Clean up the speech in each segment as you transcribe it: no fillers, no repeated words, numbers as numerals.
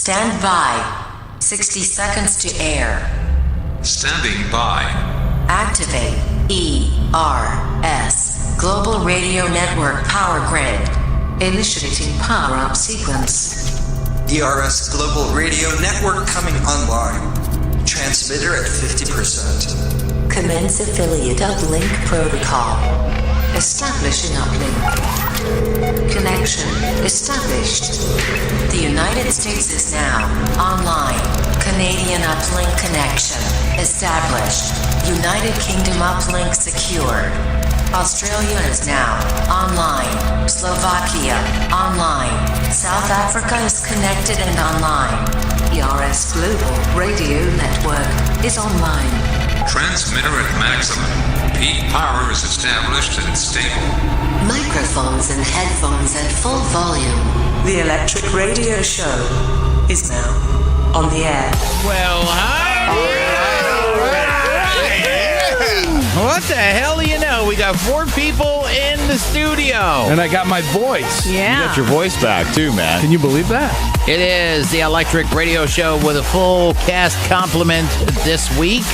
Stand by. 60 seconds to air. Standing by. Activate ERS Global Radio Network Power Grid. Initiating power-up sequence. ERS Global Radio Network coming online. Transmitter at 50%. Commence affiliate uplink protocol. Establishing uplink. Connection established. The United States is now online. Canadian uplink connection established. United Kingdom uplink secured. Australia is now online. Slovakia online. South Africa is connected and online. ERS Global Radio Network is online. Transmitter at maximum. Peak power is established and stable. Microphones and headphones at full volume. The Electric Radio Show is now on the air. Well, hi. All right. What the hell do you know? We got 4 people in the studio. And I got my voice. Yeah. You got your voice back, too, man. Can you believe that? It is the Electric Radio Show with a full cast complement this week.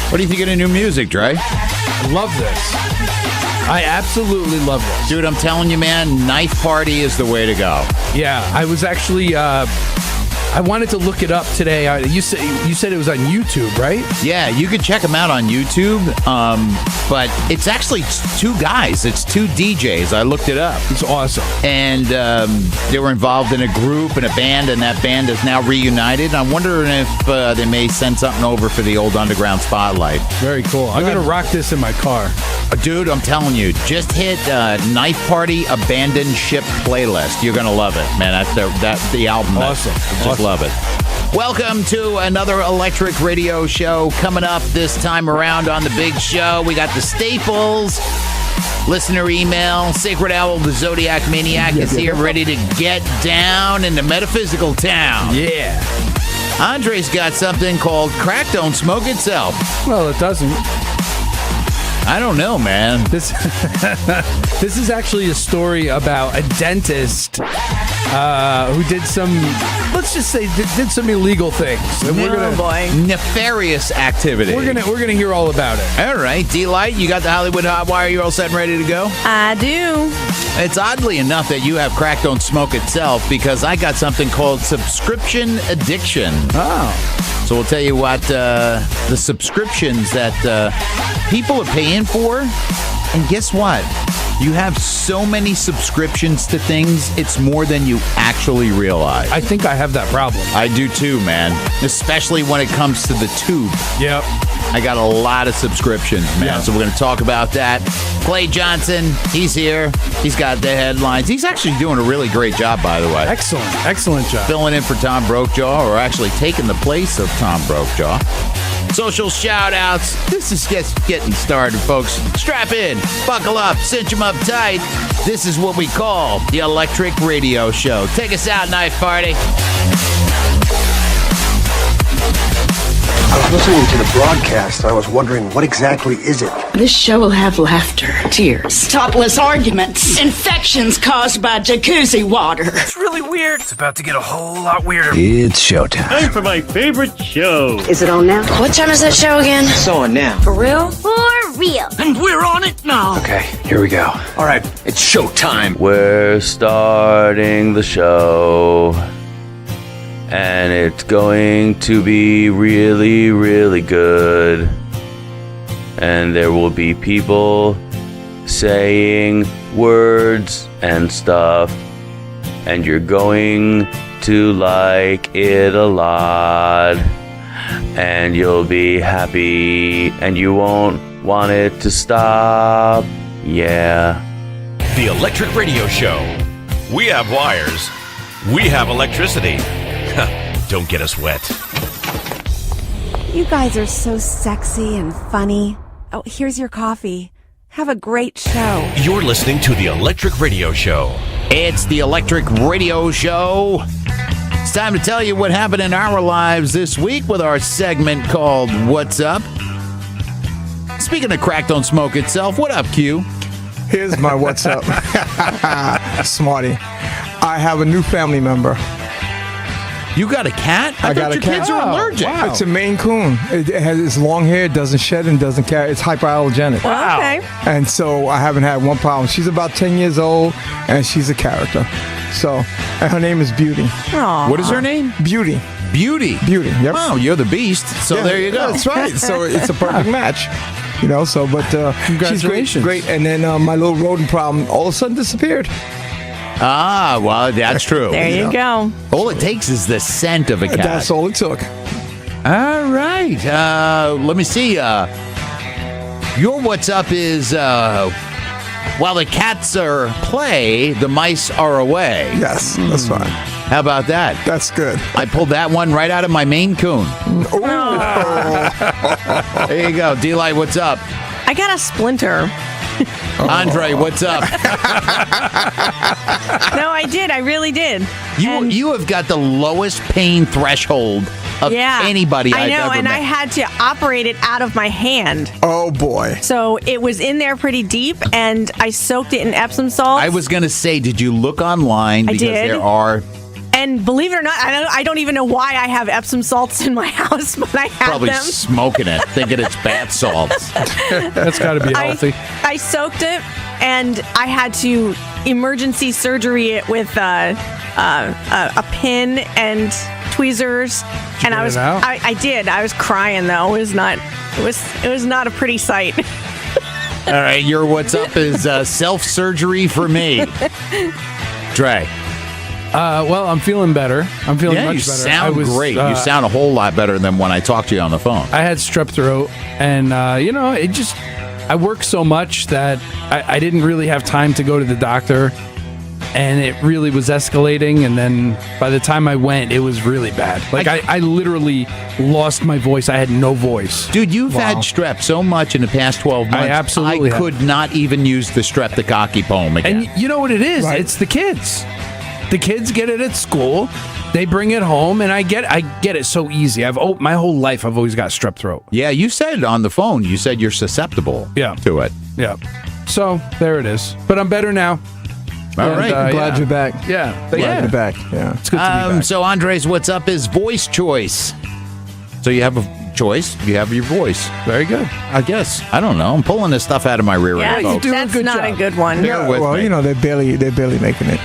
What do you think of the new music, Dre? I love this. I absolutely love this. Dude, I'm telling you, man, Knife Party is the way to go. Yeah, I was actually... I wanted to look it up today. You said it was on YouTube, right? Yeah, you can check them out on YouTube. But it's actually 2 guys. It's 2 DJs. I looked it up. It's awesome. And they were involved in a group and a band, and that band is now reunited. I'm wondering if they may send something over for the old Underground Spotlight. Very cool. I'm going to rock this in my car. Dude, I'm telling you, just hit Knife Party Abandoned Ship playlist. You're going to love it, man. That's the album. Awesome. Just love it. Welcome to another Electric Radio Show. Coming up this time around on the big show, we got the staples. Listener email. Sacred Owl, the Zodiac Maniac, is here ready to get down in the metaphysical town. Yeah. Andre's got something called Crack Don't Smoke Itself. Well, it doesn't. I don't know, man. This is actually a story about a dentist who did some, let's just say, did some illegal things. And nefarious activity. We're gonna hear all about it. All right, D-Light, you got the Hollywood Hot Wire. You all set and ready to go? I do. It's oddly enough that you have Crack Don't Smoke Itself because I got something called subscription addiction. Oh. So we'll tell you what the subscriptions that people are paying for. And guess what? You have so many subscriptions to things, it's more than you actually realize. I think I have that problem. I do too, man. Especially when it comes to the tube. Yep. I got a lot of subscriptions, man. Yeah. So we're going to talk about that. Clay Johnson, he's here. He's got the headlines. He's actually doing a really great job, by the way. Excellent job. Filling in for Tom Brokejaw, or actually taking the place of Tom Brokejaw. Social shout-outs. This is just getting started, folks. Strap in, buckle up, cinch them up tight. This is what we call the Electric Radio Show. Take us out, Knife Party. I was listening to the broadcast. I was wondering, what exactly is it? This show will have laughter, tears, topless arguments, infections caused by jacuzzi water. It's really weird. It's about to get a whole lot weirder. It's showtime. Time for my favorite show. Is it on now? What time is that show again? It's on now. For real? For real. And we're on it now. Okay, here we go. All right, it's showtime. We're starting the show. And it's going to be really, really good. And there will be people saying words and stuff. And you're going to like it a lot. And you'll be happy. And you won't want it to stop. Yeah. The Electric Radio Show. We have wires. We have electricity. Don't get us wet. You guys are so sexy and funny. Oh, here's your coffee. Have a great show. You're listening to the Electric Radio Show. It's the Electric Radio Show. It's time to tell you what happened in our lives this week with our segment called What's Up? Speaking of Crack Don't Smoke Itself, what up, Q? Here's my What's Up. Smarty. I have a new family member. You got a cat? I got thought a your cat. kids are allergic. wow. It's a Maine Coon. It has it's long hair, doesn't shed, and doesn't carry. It's hyperallergenic. Wow. Okay. And so I haven't had one problem. She's about 10 years old, and she's a character. So, and her name is Beauty. Aw. What is her name? Beauty. Beauty. Beauty. Yep. Wow, you're the beast. So Yeah, there you go. That's right. So it's a perfect match. You know, so, but Congratulations. she's great. And then my little rodent problem all of a sudden disappeared. Ah, well, that's true. There you go. All it takes is the scent of a cat. That's all it took. All right. Let me see. Your what's up is while the cats are play, the mice are away. Yes, that's fine. How about that? That's good. I pulled that one right out of my Maine Coon. There you go. D-Light, what's up? I got a splinter. Andre, what's up? No, I did. I really did. You have got the lowest pain threshold of anybody I I've know, ever and met. I had to operate it out of my hand. Oh, boy. So it was in there pretty deep, and I soaked it in Epsom salt. I was going to say, did you look online? I Because did. there are And believe it or not, I don't even know why I have Epsom salts in my house, but I have probably them. smoking it, thinking it's bath salts. That's got to be healthy. I soaked it, and I had to emergency surgery it with a pin and tweezers. And get it out? I did. I was crying though. It was not a pretty sight. All right, your what's up is self-surgery for me. Dre. Well, I'm feeling better. I'm feeling much you better. sound great. You sound a whole lot better than when I talked to you on the phone. I had strep throat, and it just I work so much that I didn't really have time to go to the doctor, and it really was escalating. And then by the time I went, it was really bad. Like I literally lost my voice. I had no voice. Dude, you've had strep so much in the past 12 months. I absolutely have. could not even use the streptococcus poem again. And you know what it is? Right. It's the kids. The kids get it at school. They bring it home, and I get it so easy. My whole life I've always got strep throat. Yeah, you said on the phone, you said you're susceptible to it. Yeah. So there it is. But I'm better now. All right. Glad you're back. Yeah. Glad you're back. Yeah. It's good to be back. So Andres, what's up is voice choice. So you have a choice. You have your voice. Very good. I guess. I don't know. I'm pulling this stuff out of my rear Yeah, end, folks. that's not a good one. Bear with Well, me. they're barely making it.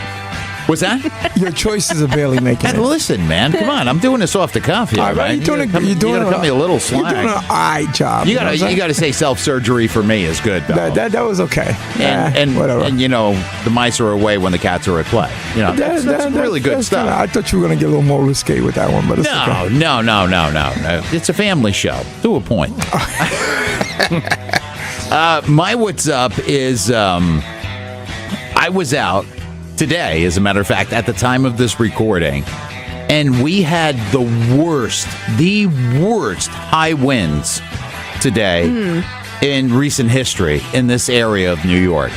What's that? Your choices are barely making And it. listen, man, come on. I'm doing this off the cuff here, All right, right? you're doing you gotta cut me a little You're slack. doing an all right job. You know what I'm saying? gotta say self-surgery for me is good, though. That was okay. and whatever. And the mice are away when the cats are at play. That's really good stuff. I thought you were going to get a little more risque with that one, but it's okay. No. It's a family show. To a point. My what's up is I was out today, as a matter of fact, at the time of this recording, and we had the worst high winds today in recent history in this area of New York.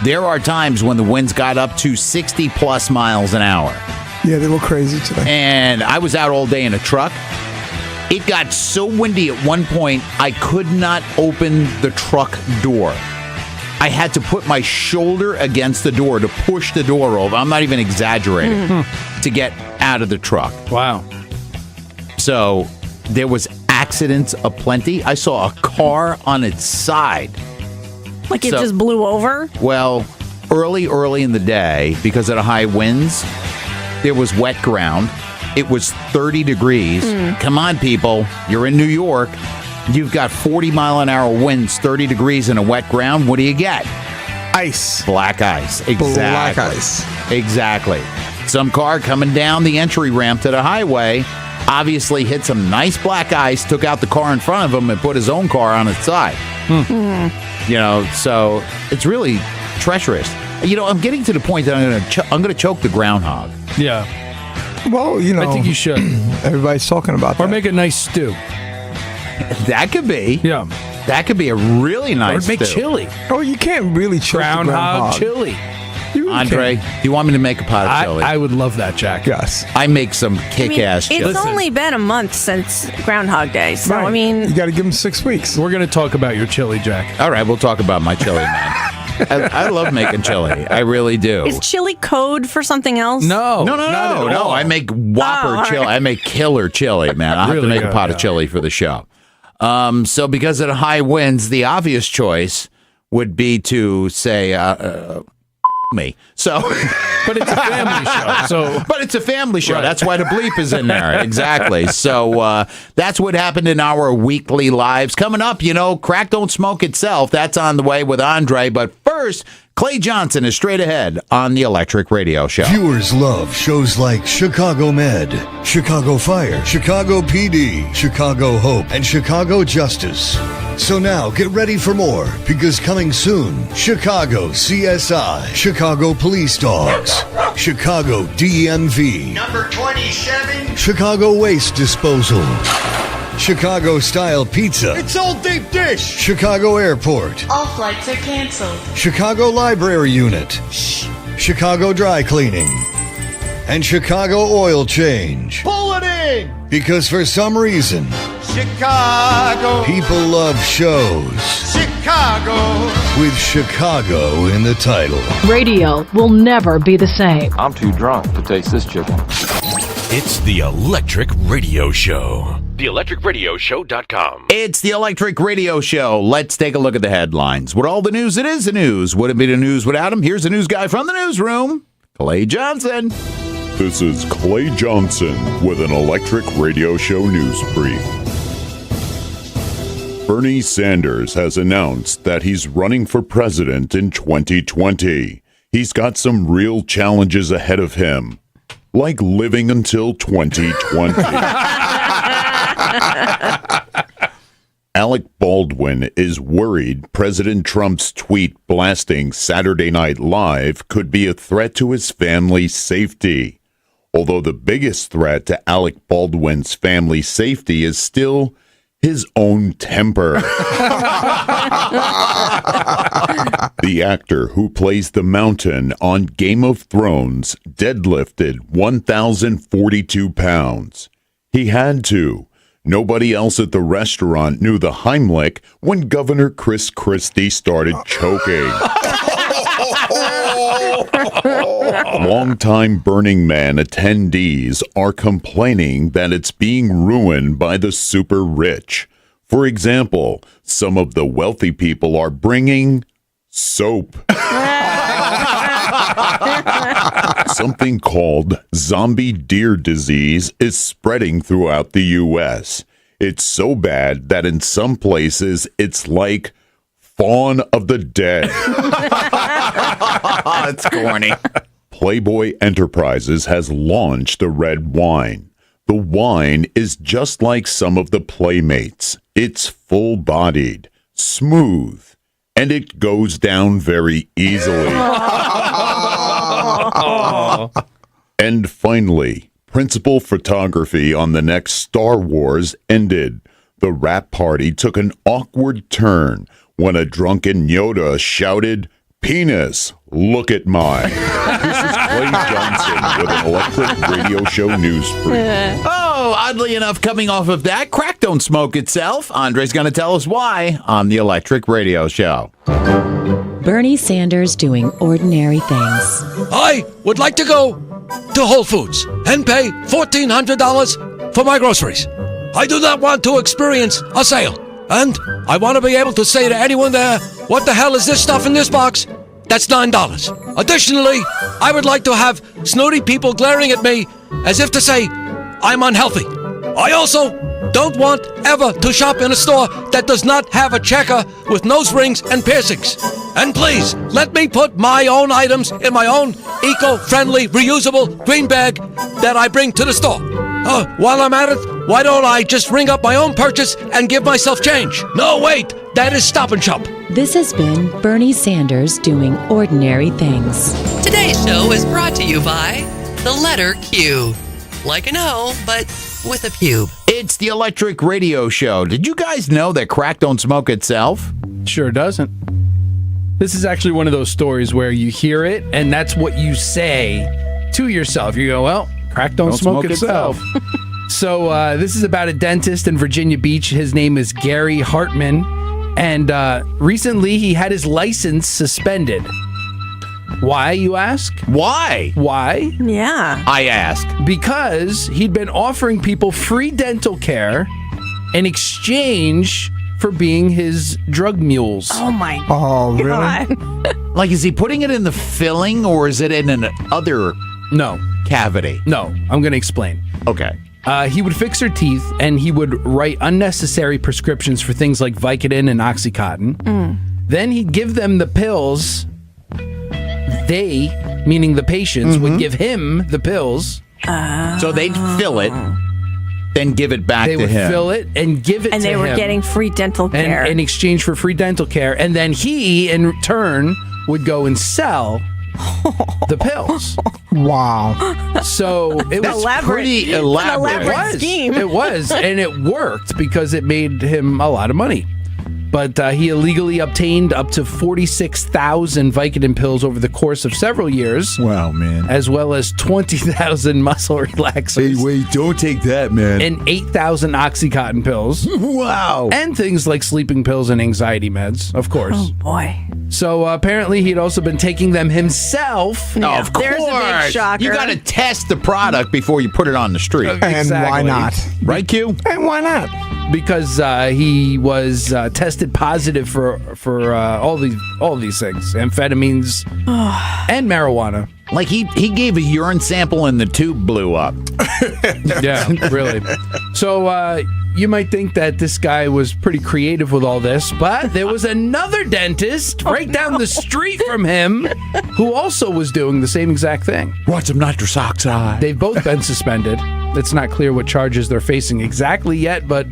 There are times when the winds got up to 60 plus miles an hour. Yeah, they were crazy today. And I was out all day in a truck. It got so windy at one point, I could not open the truck door. I had to put my shoulder against the door to push the door over. I'm not even exaggerating, to get out of the truck. Wow. So there was accidents aplenty. I saw a car on its side. Like it just blew over? Well, early in the day, because of the high winds, there was wet ground. It was 30 degrees. Come on, people. You're in New York. You've got 40-mile-an-hour winds, 30 degrees in a wet ground. What do you get? Ice. Black ice. Exactly. Black ice. Exactly. Some car coming down the entry ramp to the highway obviously hit some nice black ice, took out the car in front of him, and put his own car on its side. So it's really treacherous. I'm getting to the point that I'm going to choke the groundhog. Yeah. Well, I think you should. Everybody's talking about that. Or make a nice stew. That could be. Yeah. That could be a really nice Or make stew. chili. Oh, you can't really choke the Groundhog groundhog. chili. You really Andre, do you want me to make a pot of chili? I would love that, Jack. Yes. I make some kick-ass chili. It's only been a month since Groundhog Day, so Right. I mean, You got to give them 6 weeks. We're going to talk about your chili, Jack. All right, we'll talk about my chili, man. I love making chili. I really do. Is chili code for something else? No. No. I make Whopper chili. right. I make killer chili, man. I have to Really make a good, pot of chili for the show. So because of the high winds, the obvious choice would be to say me. So, but it's a family show. But it's a family show. Right. That's why the bleep is in there. Exactly. So that's what happened in our weekly lives. Coming up, Crack Don't Smoke Itself. That's on the way with Andre. But first, Clay Johnson is straight ahead on the Electric Radio Show. Viewers love shows like Chicago Med, Chicago Fire, Chicago PD, Chicago Hope, and Chicago Justice. So now get ready for more, because coming soon, Chicago CSI, Chicago Police Dogs, Chicago DMV, Number 27. Chicago Waste Disposal, Chicago Style Pizza, It's all deep dish. Chicago Airport, All flights are canceled. Chicago Library Unit, Chicago Dry Cleaning, and Chicago Oil Change. Pull it in. Because for some reason, Chicago. people love shows Chicago. with Chicago in the title. Radio will never be the same. I'm too drunk to taste this chicken. It's the Electric Radio Show. TheElectricRadioShow.com. It's the Electric Radio Show. Let's take a look at the headlines. With all the news, it is the news. Wouldn't be the news without him. Here's the news guy from the newsroom, Clay Johnson. This is Clay Johnson with an Electric Radio Show news brief. Bernie Sanders has announced that he's running for president in 2020. He's got some real challenges ahead of him, like living until 2020. Alec Baldwin is worried President Trump's tweet blasting Saturday Night Live could be a threat to his family's safety. Although the biggest threat to Alec Baldwin's family safety is still his own temper. The actor who plays the Mountain on Game of Thrones deadlifted 1,042 pounds. He had to. Nobody else at the restaurant knew the Heimlich when Governor Chris Christie started choking. Longtime Burning Man attendees are complaining that it's being ruined by the super rich. For example, some of the wealthy people are bringing soap. Something called zombie deer disease is spreading throughout the U.S. It's so bad that in some places it's like Fawn of the Dead. It's corny. Playboy Enterprises has launched a red wine. The wine is just like some of the Playmates. It's full-bodied, smooth, and it goes down very easily. And finally, principal photography on the next Star Wars ended. The wrap party took an awkward turn when a drunken Yoda shouted, "Penis, look at mine." This is Clay Johnson with an Electric Radio Show news brief. Oh, oddly enough, coming off of that, crack don't smoke itself. Andre's going to tell us why on the Electric Radio Show. Bernie Sanders doing ordinary things. I would like to go to Whole Foods and pay $1,400 for my groceries. I do not want to experience a sale. And I want to be able to say to anyone there, "What the hell is this stuff in this box?" That's $9. Additionally, I would like to have snooty people glaring at me as if to say I'm unhealthy. I also don't want ever to shop in a store that does not have a checker with nose rings and piercings. And please, let me put my own items in my own eco-friendly, reusable green bag that I bring to the store. While I'm at it, why don't I just ring up my own purchase and give myself change? No, wait, that is Stop and Shop. This has been Bernie Sanders doing ordinary things. Today's show is brought to you by the letter Q. Like an O, but with a pube. It's the Electric Radio Show. Did you guys know that crack don't smoke itself? Sure doesn't. This is actually one of those stories where you hear it, and that's what you say to yourself. You go, well, crack don't smoke itself. So this is about a dentist in Virginia Beach. His name is Gary Hartman. And recently, he had his license suspended. Why, you ask? Why? Why? Yeah. I ask. Because he'd been offering people free dental care in exchange for being his drug mules. Oh my Oh, God. really? Like, is he putting it in the filling or is it in an other No. cavity? No, I'm going to explain. Okay. He would fix her teeth, and he would write unnecessary prescriptions for things like Vicodin and Oxycontin. Then he'd give them the pills. They, meaning the patients, would give him the pills. So they'd fill it, then give it back They to would him. fill it and give it And to they him. were getting free dental care. And in exchange for free dental care. And then he, in return, would go and sell the pills. Wow. So it was elaborate. pretty It's an elaborate. elaborate scheme. It was, and it worked because it made him a lot of money. But he illegally obtained up to 46,000 Vicodin pills over the course of several years, Wow, man. as well as 20,000 muscle relaxers wait, don't take that, man. and 8,000 Oxycontin pills, Wow. and things like sleeping pills and anxiety meds, of course. Oh boy. So apparently he'd also been taking them himself. Yeah, Of course. there's a big shocker. You got to test the product before you put it on the street. And why Exactly. not? Right, Q? And why not? Because he was tested positive for all these things, amphetamines and marijuana. Like he gave a urine sample and the tube blew up. Yeah, really. So you might think that this guy was pretty creative with all this, but there was another dentist right down the street from him who also was doing the same exact thing. Want some nitrous oxide? They've both been suspended. It's not clear what charges they're facing exactly yet, but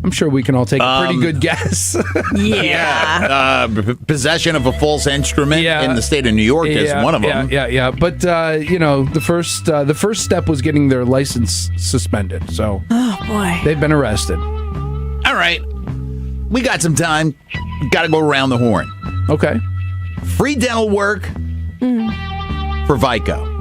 I'm sure we can all take a pretty good guess. Yeah. Possession of a false instrument Yeah. in the state of New York is one of them. Yeah. But the first step was getting their license suspended. So Oh boy. they've been arrested. All right. We got some time. Got to go around the horn. Okay. Free dental work for Vico.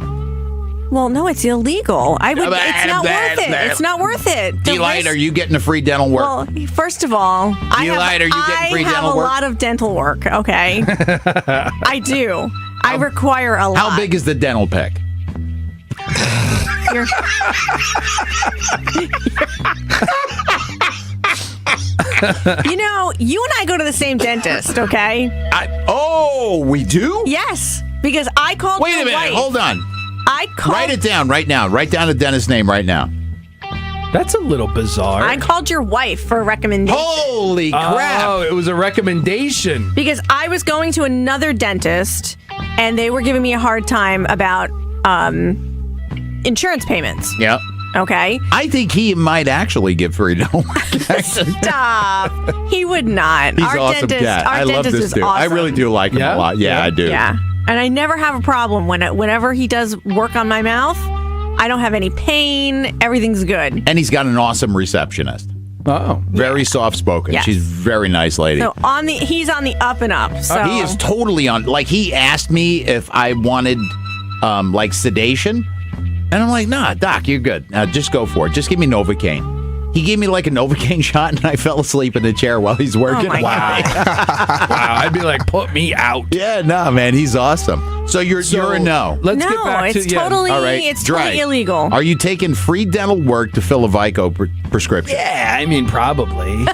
Well, no, it's illegal. It's not worth it. It's not worth it. The Delight, risk- are you getting a free dental work? Well, first of all, Delight, are you getting free dental I work? have a lot of dental work, okay? I do. I require a lot. How big is the dental pick? You're- You know, you and I go to the same dentist, okay? We do? Yes, because I called Wait a your minute. wife. Hold on. I called. Write it down right now. Write down the dentist's name right now. That's a little bizarre. I called your wife for a recommendation. Holy crap. Oh, it was a recommendation. Because I was going to another dentist, and they were giving me a hard time about insurance payments. Yeah. Okay? I think he might actually give free dental work. Stop. He would not. He's our an awesome dentist, guy. Our I love dentist this is dude. awesome. I really do like him a lot. Yeah, I do. Yeah. And I never have a problem whenever he does work on my mouth. I don't have any pain. Everything's good. And he's got an awesome receptionist. Oh. Very soft spoken. Yes. She's a very nice lady. So he's on the up and up. So He is totally on. Like, he asked me if I wanted, like, sedation. And I'm like, nah, doc, you're good. Just go for it. Just give me Novocaine. He gave me like a Novocaine shot, and I fell asleep in the chair while he's working. Oh my Wow. I'd be like, put me out. Yeah, no, man, he's awesome. So you're a no. Let's no, get back to it's totally All right, it's Dre, totally illegal. Are you taking free dental work to fill a Vico prescription? Yeah, I mean, probably.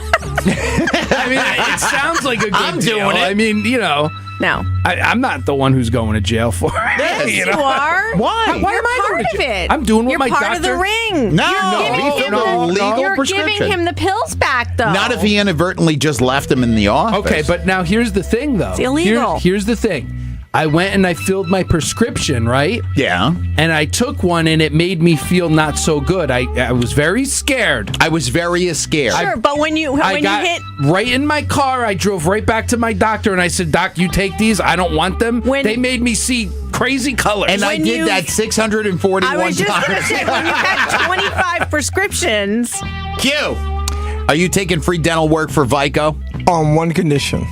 I mean, it sounds like a good I'm deal. doing it. I mean, No. I'm not the one who's going to jail for it. Yes, you are. Why? Why You're am I part going to of jail? it. I'm doing what You're my part doctor. of the ring. No, You're he giving filled him a legal You're prescription. giving him the pills back, though. Not if he inadvertently just left them in the office. Okay, but now here's the thing, though. It's illegal. Here's the thing. I went and I filled my prescription, right? Yeah. And I took one, and it made me feel not so good. I was very scared. I was very scared. Sure, but when you hit right in my car, I drove right back to my doctor, and I said, Doc, you take these. I don't want them. They made me see crazy colors. And I did that 641 I was just going to times. say, when you had 25 prescriptions. Q, are you taking free dental work for Vico? On one condition.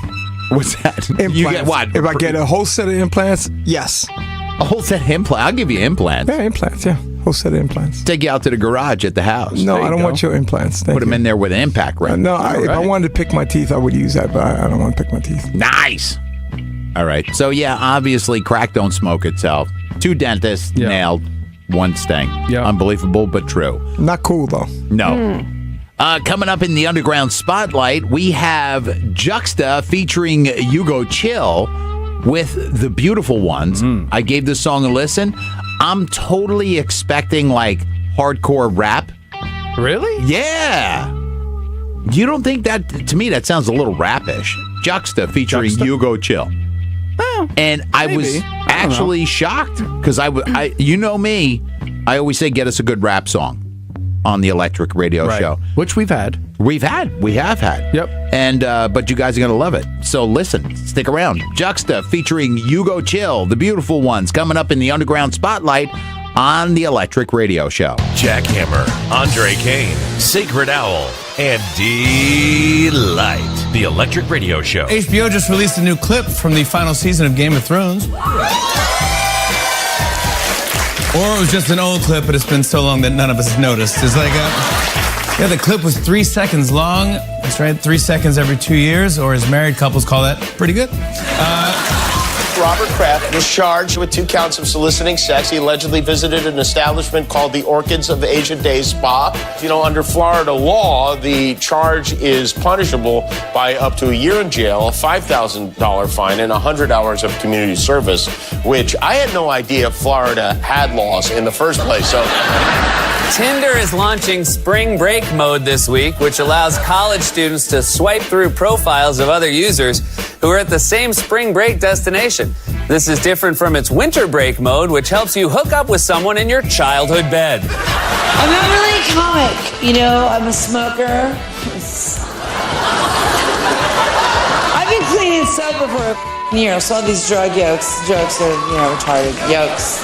What's that? Implants. You get what? If I get a whole set of implants, yes. A whole set of implants? I'll give you implants. Yeah, implants, yeah. Whole set of implants. Take you out to the garage at the house. No, There you I don't go. want your implants. Thank Put them you. in there with an impact, right? No, All if I right. wanted to pick my teeth, I would use that, but I don't want to pick my teeth. Nice. All right. So, yeah, obviously, crack don't smoke itself. 2 dentists nailed, 1 sting. Unbelievable, but true. Not cool, though. No. Coming up in the Underground Spotlight, we have Juxta featuring Hugo Chill with The Beautiful Ones. I gave this song a listen. I'm totally expecting, like, hardcore rap. Really? Yeah. You don't think that, to me, that sounds a little rapish. Juxta featuring Hugo Chill. And I was actually shocked because I you know me, I always say get us a good rap song on the Electric Radio Show, which we have had. Yep. And but you guys are gonna love it. So listen, stick around. Juxta featuring Hugo Chill, The Beautiful Ones, coming up in the Underground Spotlight on the Electric Radio Show. Jackhammer, Andre Kane, Sacred Owl, and Delight. The Electric Radio Show. HBO just released a new clip from the final season of Game of Thrones. Or it was just an old clip, but it's been so long that none of us have noticed. It's like, the clip was 3 seconds long. That's right, 3 seconds every 2 years, or as married couples call that, pretty good. Robert Kraft was charged with 2 counts of soliciting sex. He allegedly visited an establishment called the Orchids of Asia Day Spa. You know, under Florida law, the charge is punishable by up to a year in jail, a $5,000 fine, and 100 hours of community service, which I had no idea Florida had laws in the first place. So. Tinder is launching spring break mode this week, which allows college students to swipe through profiles of other users who are at the same spring break destination. This is different from its winter break mode, which helps you hook up with someone in your childhood bed. I'm not really a comic, you know, I'm a smoker. I've been clean and sober for a year, so all these jokes are, retarded. Jokes.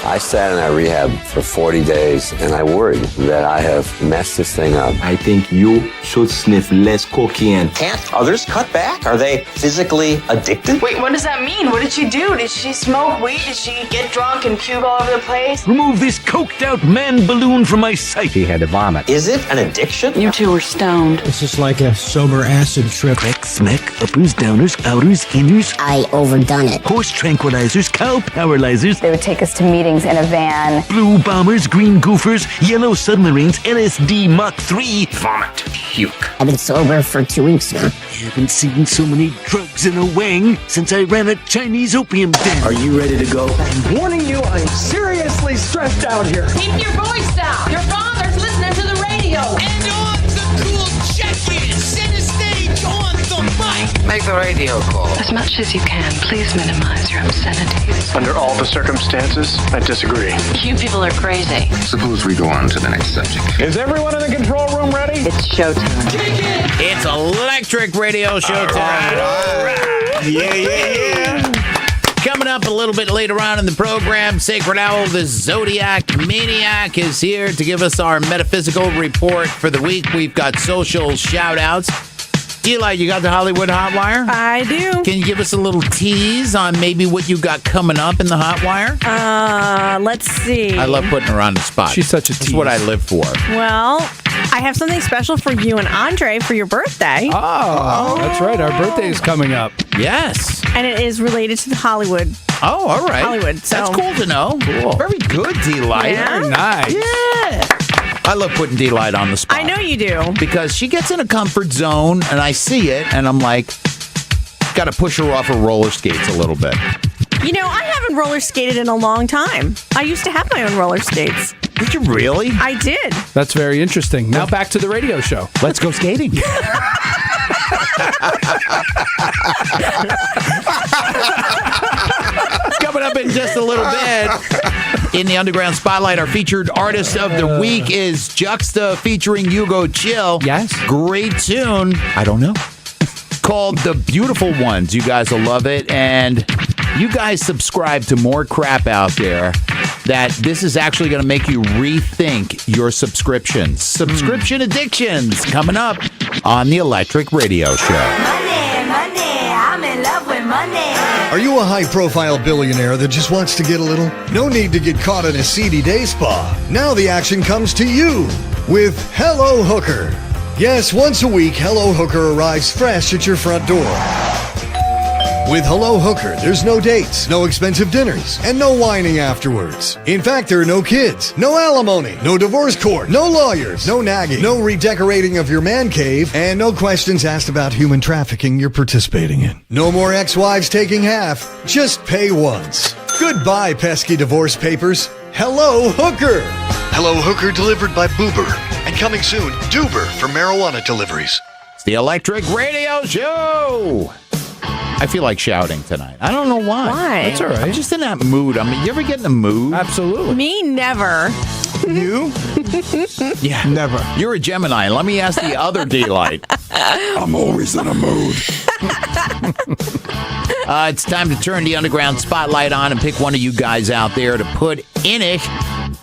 I sat in that rehab for 40 days, and I worried that I have messed this thing up. I think you should sniff less cocaine. Can't others cut back? Are they physically addicted? Wait, what does that mean? What did she do? Did she smoke weed? Did she get drunk and puke all over the place? Remove this coked-out man balloon from my sight. He had to vomit. Is it an addiction? You two were stoned. This is like a sober acid trip. Crack, smack, uppers, downers, outers, inners. I overdone it. Horse tranquilizers, cow paralyzers. They would take us to meetings in a van. Blue bombers, green goofers, yellow submarines, LSD Mach 3. Vomit, puke. I've been sober for 2 weeks now. Haven't seen so many drugs in a wang since I ran a Chinese opium den. Are you ready to go? I'm warning you, I'm seriously stressed out here. Keep your voice down. Your father's listening to the radio. And on the cool check-in, center stage on the mic. Make the radio call. As much as you can, please minimize your obscenities. Under all the circumstances, I disagree. You people are crazy. Suppose we go on to the next subject. Is everyone in the control room ready? It's showtime. It's Electric Radio Showtime. All right. Yeah. Coming up a little bit later on in the program, Sacred Owl, the Zodiac Maniac, is here to give us our metaphysical report for the week. We've got social shout-outs. Eli, you got the Hollywood Hotwire? I do. Can you give us a little tease on maybe what you got coming up in the Hotwire? Let's see. I love putting her on the spot. She's such a tease. That's what I live for. Well, I have something special for you and Andre for your birthday. Oh, that's right. Our birthday is coming up. Yes. And it is related to the Hollywood. Oh, all right. Hollywood. So. That's cool to know. Cool. Very good, D-Light. Yeah? Very nice. Yeah. I love putting D-Light on the spot. I know you do. Because she gets in a comfort zone, and I see it, and I'm like, got to push her off her roller skates a little bit. You know, I haven't roller skated in a long time. I used to have my own roller skates. Did you really? I did. That's very interesting. Now back to the radio show. Let's go skating. Coming up in just a little bit in the Underground Spotlight, our featured artist of the week is Juxta featuring Hugo Chill. Yes. Great tune. I don't know. Called The Beautiful Ones. You guys will love it. And you guys subscribe to more crap out there that this is actually going to make you rethink your subscriptions. Subscription addictions coming up on the Electric Radio Show. Money, I'm in love with money. Are you a high-profile billionaire that just wants to get a little? No need to get caught in a seedy day spa. Now the action comes to you with Hello Hooker. Yes, once a week, Hello Hooker arrives fresh at your front door. With Hello Hooker, there's no dates, no expensive dinners, and no whining afterwards. In fact, there are no kids, no alimony, no divorce court, no lawyers, no nagging, no redecorating of your man cave, and no questions asked about human trafficking you're participating in. No more ex-wives taking half, just pay once. Goodbye, pesky divorce papers. Hello Hooker. Hello Hooker delivered by Boober. And coming soon, Doober for marijuana deliveries. It's the Electric Radio Show. I feel like shouting tonight. I don't know why. Why? That's all right. I'm just in that mood. I mean, you ever get in the mood? Absolutely. Me, never. You? Yeah. Never. You're a Gemini. Let me ask the other daylight. I'm always in a mood. It's time to turn the underground spotlight on and pick one of you guys out there to put in it.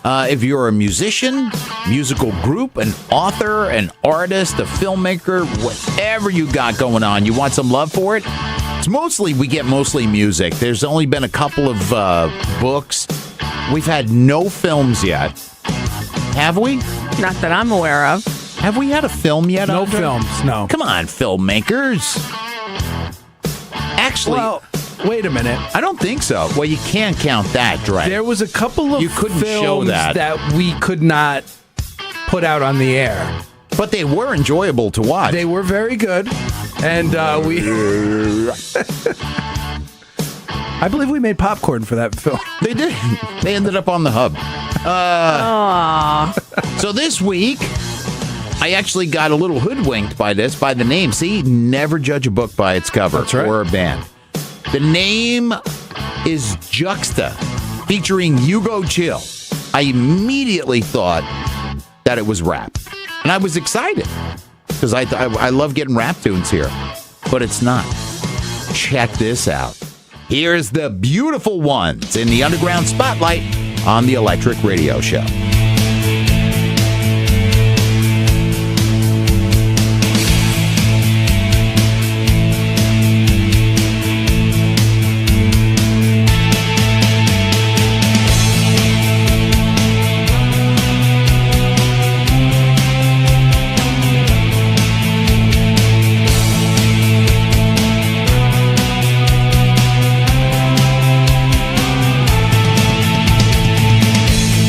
If you're a musician, musical group, an author, an artist, a filmmaker, whatever you got going on, you want some love for it? We get mostly music. There's only been a couple of books. We've had no films yet. Have we? Not that I'm aware of. Have we had a film yet? No Andre? films, no. Come on, filmmakers. Actually, Well, wait a minute. I don't think so. Well, you can't count that, Dre. There was a couple of You couldn't films show that. we could not put out on the air. But they were enjoyable to watch. They were very good. And we... I believe we made popcorn for that film. They did. They ended up on the hub. So this week, I actually got a little hoodwinked by the name. See, never judge a book by its cover. That's right. Or a band. The name is Juxta, featuring Hugo Chill. I immediately thought that it was rap. And I was excited because I love getting rap tunes here. But it's not. Check this out. Here's the beautiful ones in the Underground Spotlight on the Electric Radio Show.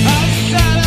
Outside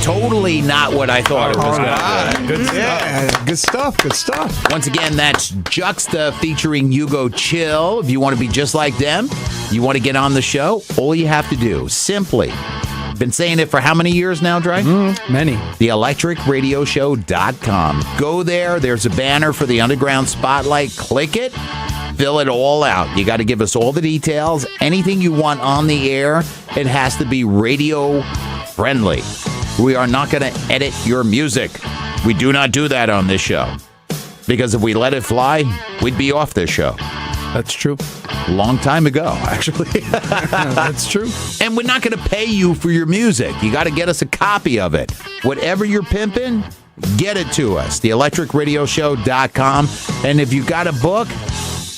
totally not what I thought it was going to be. Good stuff. Yeah, good stuff. Good stuff. Once again, that's Juxta featuring Hugo Chill. If you want to be just like them, you want to get on the show, all you have to do, simply, been saying it for how many years now, Dre? Many. TheElectricRadioshow.com. Go there. There's a banner for the Underground Spotlight. Click it. Fill it all out. You got to give us all the details. Anything you want on the air, it has to be radio friendly. We are not going to edit your music. We do not do that on this show. Because if we let it fly, we'd be off this show. That's true. Long time ago, actually. That's true. And we're not going to pay you for your music. You got to get us a copy of it. Whatever you're pimping, get it to us. TheElectricRadioshow.com. And if you got a book,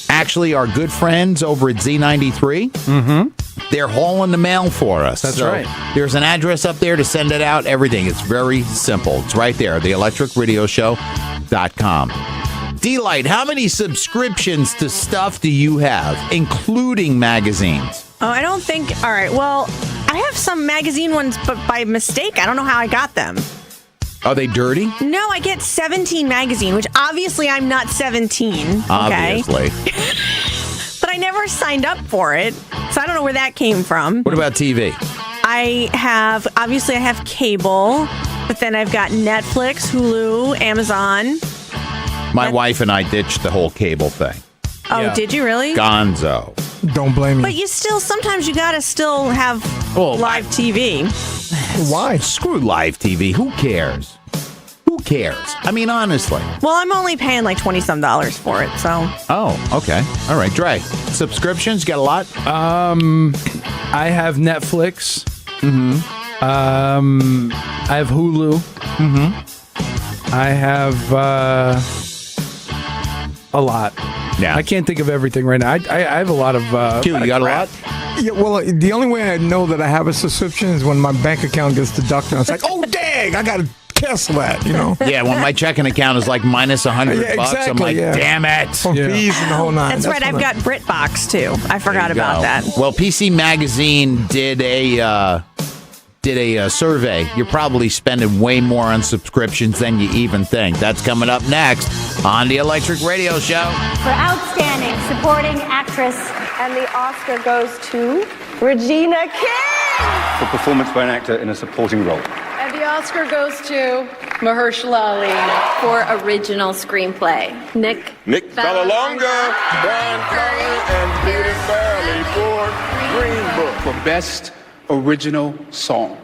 actually our good friends over at Z93, they're hauling the mail for us. That's right. There's an address up there to send it out, everything. It's very simple. It's right there, TheElectricRadioshow.com. D-Light, how many subscriptions to stuff do you have, including magazines? Oh, I don't think. All right. Well, I have some magazine ones, but by mistake. I don't know how I got them. Are they dirty? No, I get 17 magazine, which obviously I'm not 17. Okay? Obviously. But I never signed up for it, so I don't know where that came from. What about TV? I have cable, but then I've got Netflix, Hulu, Amazon. My wife and I ditched the whole cable thing. Oh, did you really? Gonzo. Don't blame me. But sometimes you gotta still have live TV. Why? Screw live TV. Who cares? Who cares? I mean, honestly. Well, I'm only paying like $20-some for it, so. Oh, okay. All right, Dre. Subscriptions, got a lot? I have Netflix. I have Hulu. I have a lot. Yeah. I can't think of everything right now. I have a lot of. Q, you got a lot? Yeah, well, the only way I know that I have a subscription is when my bank account gets deducted. It's like, oh, dang, I got to cancel that, Yeah, when my checking account is like minus $100 bucks, I'm like, damn it. From fees and the whole nine. That's right. I've got BritBox, too. I forgot about that. Well, PC Magazine did a survey. You're probably spending way more on subscriptions than you even think. That's coming up next on the Electric Radio Show. For outstanding supporting actress, and the Oscar goes to Regina King. For performance by an actor in a supporting role. And the Oscar goes to Mahershala Ali for original screenplay. Nick Vallelonga, Brian Curry, and Peter Farrelly for Green Book. For Best Original Song.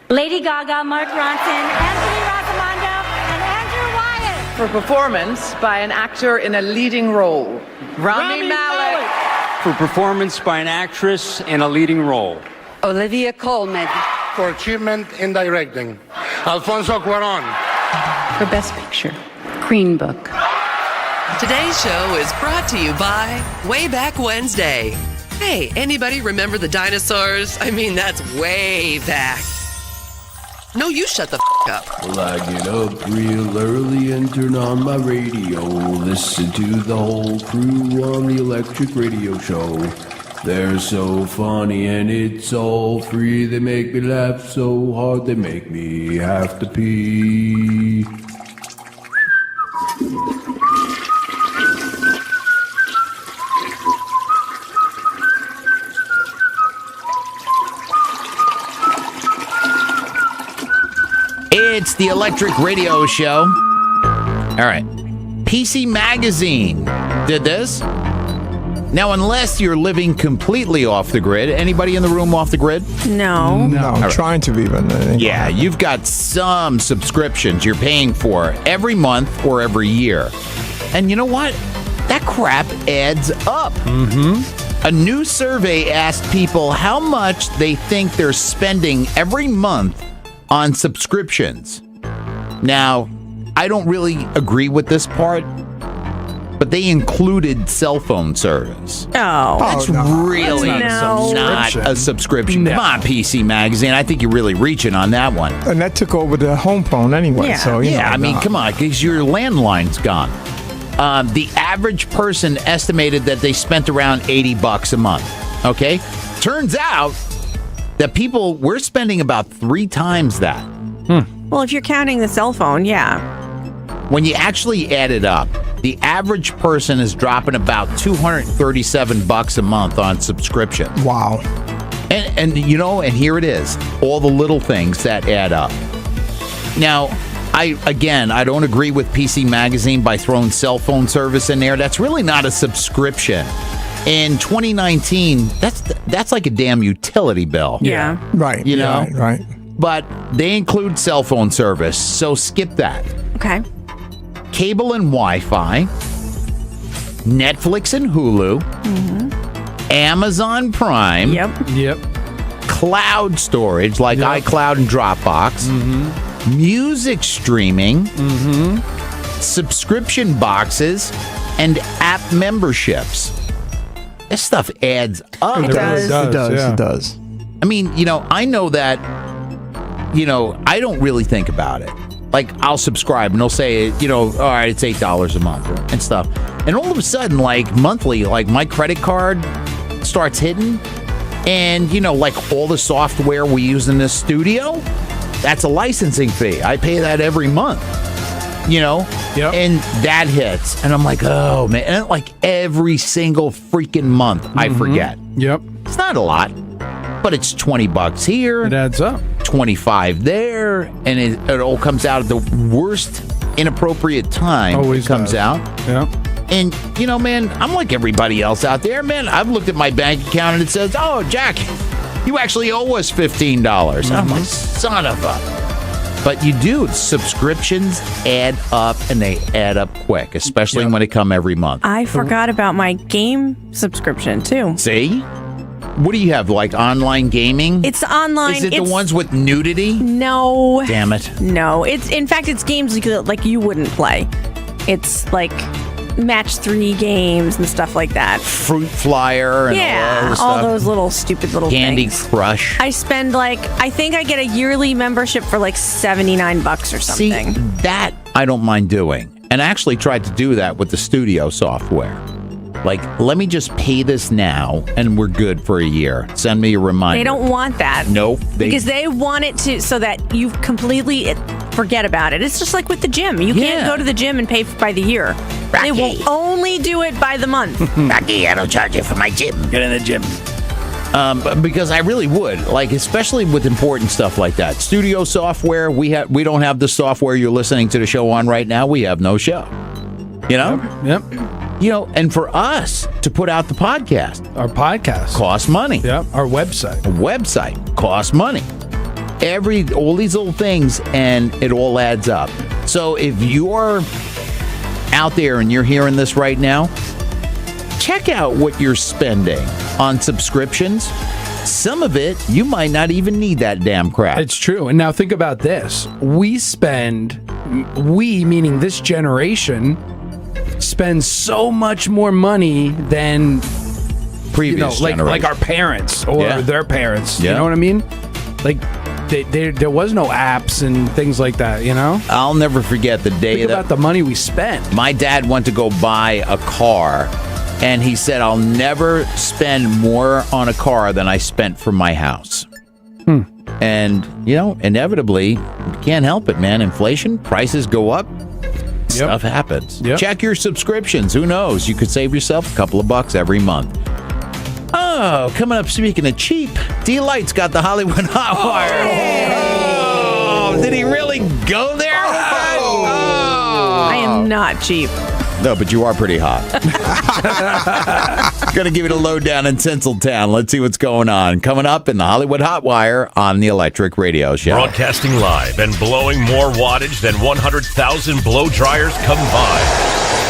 Lady Gaga, Mark Ronson, Anthony Raccomando, and Andrew Wyatt. For performance by an actor in a leading role. Rami Malek. For performance by an actress in a leading role. Olivia Colman. For achievement in directing. Alfonso Cuarón. For Best Picture, Green Book. Today's show is brought to you by Way Back Wednesday. Hey, anybody remember the dinosaurs? I mean, that's way back. No, you shut the up. Well, I get up real early and turn on my radio. Listen to the whole crew on the Electric Radio Show. They're so funny and it's all free. They make me laugh so hard they make me have to pee. It's the Electric Radio Show. All right. PC Magazine did this. Now, unless you're living completely off the grid, anybody in the room off the grid? No. No, I'm trying to be, but yeah, you've got some subscriptions you're paying for every month or every year. And you know what? That crap adds up. A new survey asked people how much they think they're spending every month on subscriptions. Now, I don't really agree with this part, but they included cell phone service. Oh. That's really not a subscription. No. Come on, PC Magazine. I think you're really reaching on that one. And that took over the home phone anyway. Yeah. So, I mean, come on, because your landline's gone. The average person estimated that they spent around $80 a month. Okay? Turns out that we're spending about 3 times that. Well, if you're counting the cell phone, yeah. When you actually add it up, the average person is dropping about $237 a month on subscription. Wow. And here it is, all the little things that add up. Now, I don't agree with PC Magazine by throwing cell phone service in there. That's really not a subscription. In 2019, that's like a damn utility bill. Yeah. Right. You know? Right. But they include cell phone service, so skip that. Okay. Cable and Wi-Fi, Netflix and Hulu, Amazon Prime. Yep. Cloud storage like iCloud and Dropbox. Music streaming. Subscription boxes and app memberships. This stuff adds up. It does. I mean, I know that, I don't really think about it. Like, I'll subscribe and they'll say, all right, it's $8 a month and stuff. And all of a sudden, like, monthly, like, my credit card starts hitting. And, like, all the software we use in this studio, that's a licensing fee. I pay that every month, Yep. And that hits. And I'm like, oh, man. And like every single freaking month, I forget. Yep. It's not a lot, but it's $20 here. It adds up. 25 there, and it all comes out at the worst inappropriate time. Always it comes does. out. Yeah. And, man, I'm like everybody else out there. Man, I've looked at my bank account and it says, oh, Jack, you actually owe us $15. I'm like, son of a... But you do. Subscriptions add up, and they add up quick, especially when they come every month. I forgot about my game subscription, too. See? What do you have, like online gaming? It's online. Is it the ones with nudity? No. Damn it. No. In fact, it's games like you wouldn't play. It's like match 3 games and stuff like that. Fruit Flyer and all those little stupid little Candy things. Crush. I spend I think I get a yearly membership for like $79 or something. See, that I don't mind doing. And I actually tried to do that with the studio software. Like, let me just pay this now and we're good for a year. Send me a reminder. They don't want that. Nope. Because they want it to so that you completely forget about it. It's just like with the gym. You can't go to the gym and pay by the year. Rocky. They will only do it by the month. Rocky, I don't charge you for my gym. Get in the gym. Because I really would, like, especially with important stuff like that. Studio software, we don't have the software you're listening to the show on right now. We have no show. Yep. And for us to put out the podcast. Our podcast. Costs money. Yep. Our website. A website costs money. All these little things, and it all adds up. So if you're out there and you're hearing this right now, check out what you're spending on subscriptions. Some of it, you might not even need that damn crap. It's true. And now think about this. We, meaning this generation, spend so much more money than previous like our parents or their parents. Yeah. You know what I mean? Like there was no apps and things like that, I'll never forget the day Think about the money we spent. My dad went to go buy a car, and he said, I'll never spend more on a car than I spent for my house. And, inevitably, you can't help it, man. Inflation, prices go up. Stuff happens. Yep. Check your subscriptions. Who knows? You could save yourself a couple of bucks every month. Oh, coming up, speaking of cheap, D-Light's got the Hollywood Hot Wire. Oh, did he really go there? I am not cheap. No, but you are pretty hot. Gonna give it a lowdown in Tinseltown. Let's see what's going on. Coming up in the Hollywood Hot Wire on the Electric Radio Show. Broadcasting live and blowing more wattage than 100,000 blow dryers combined.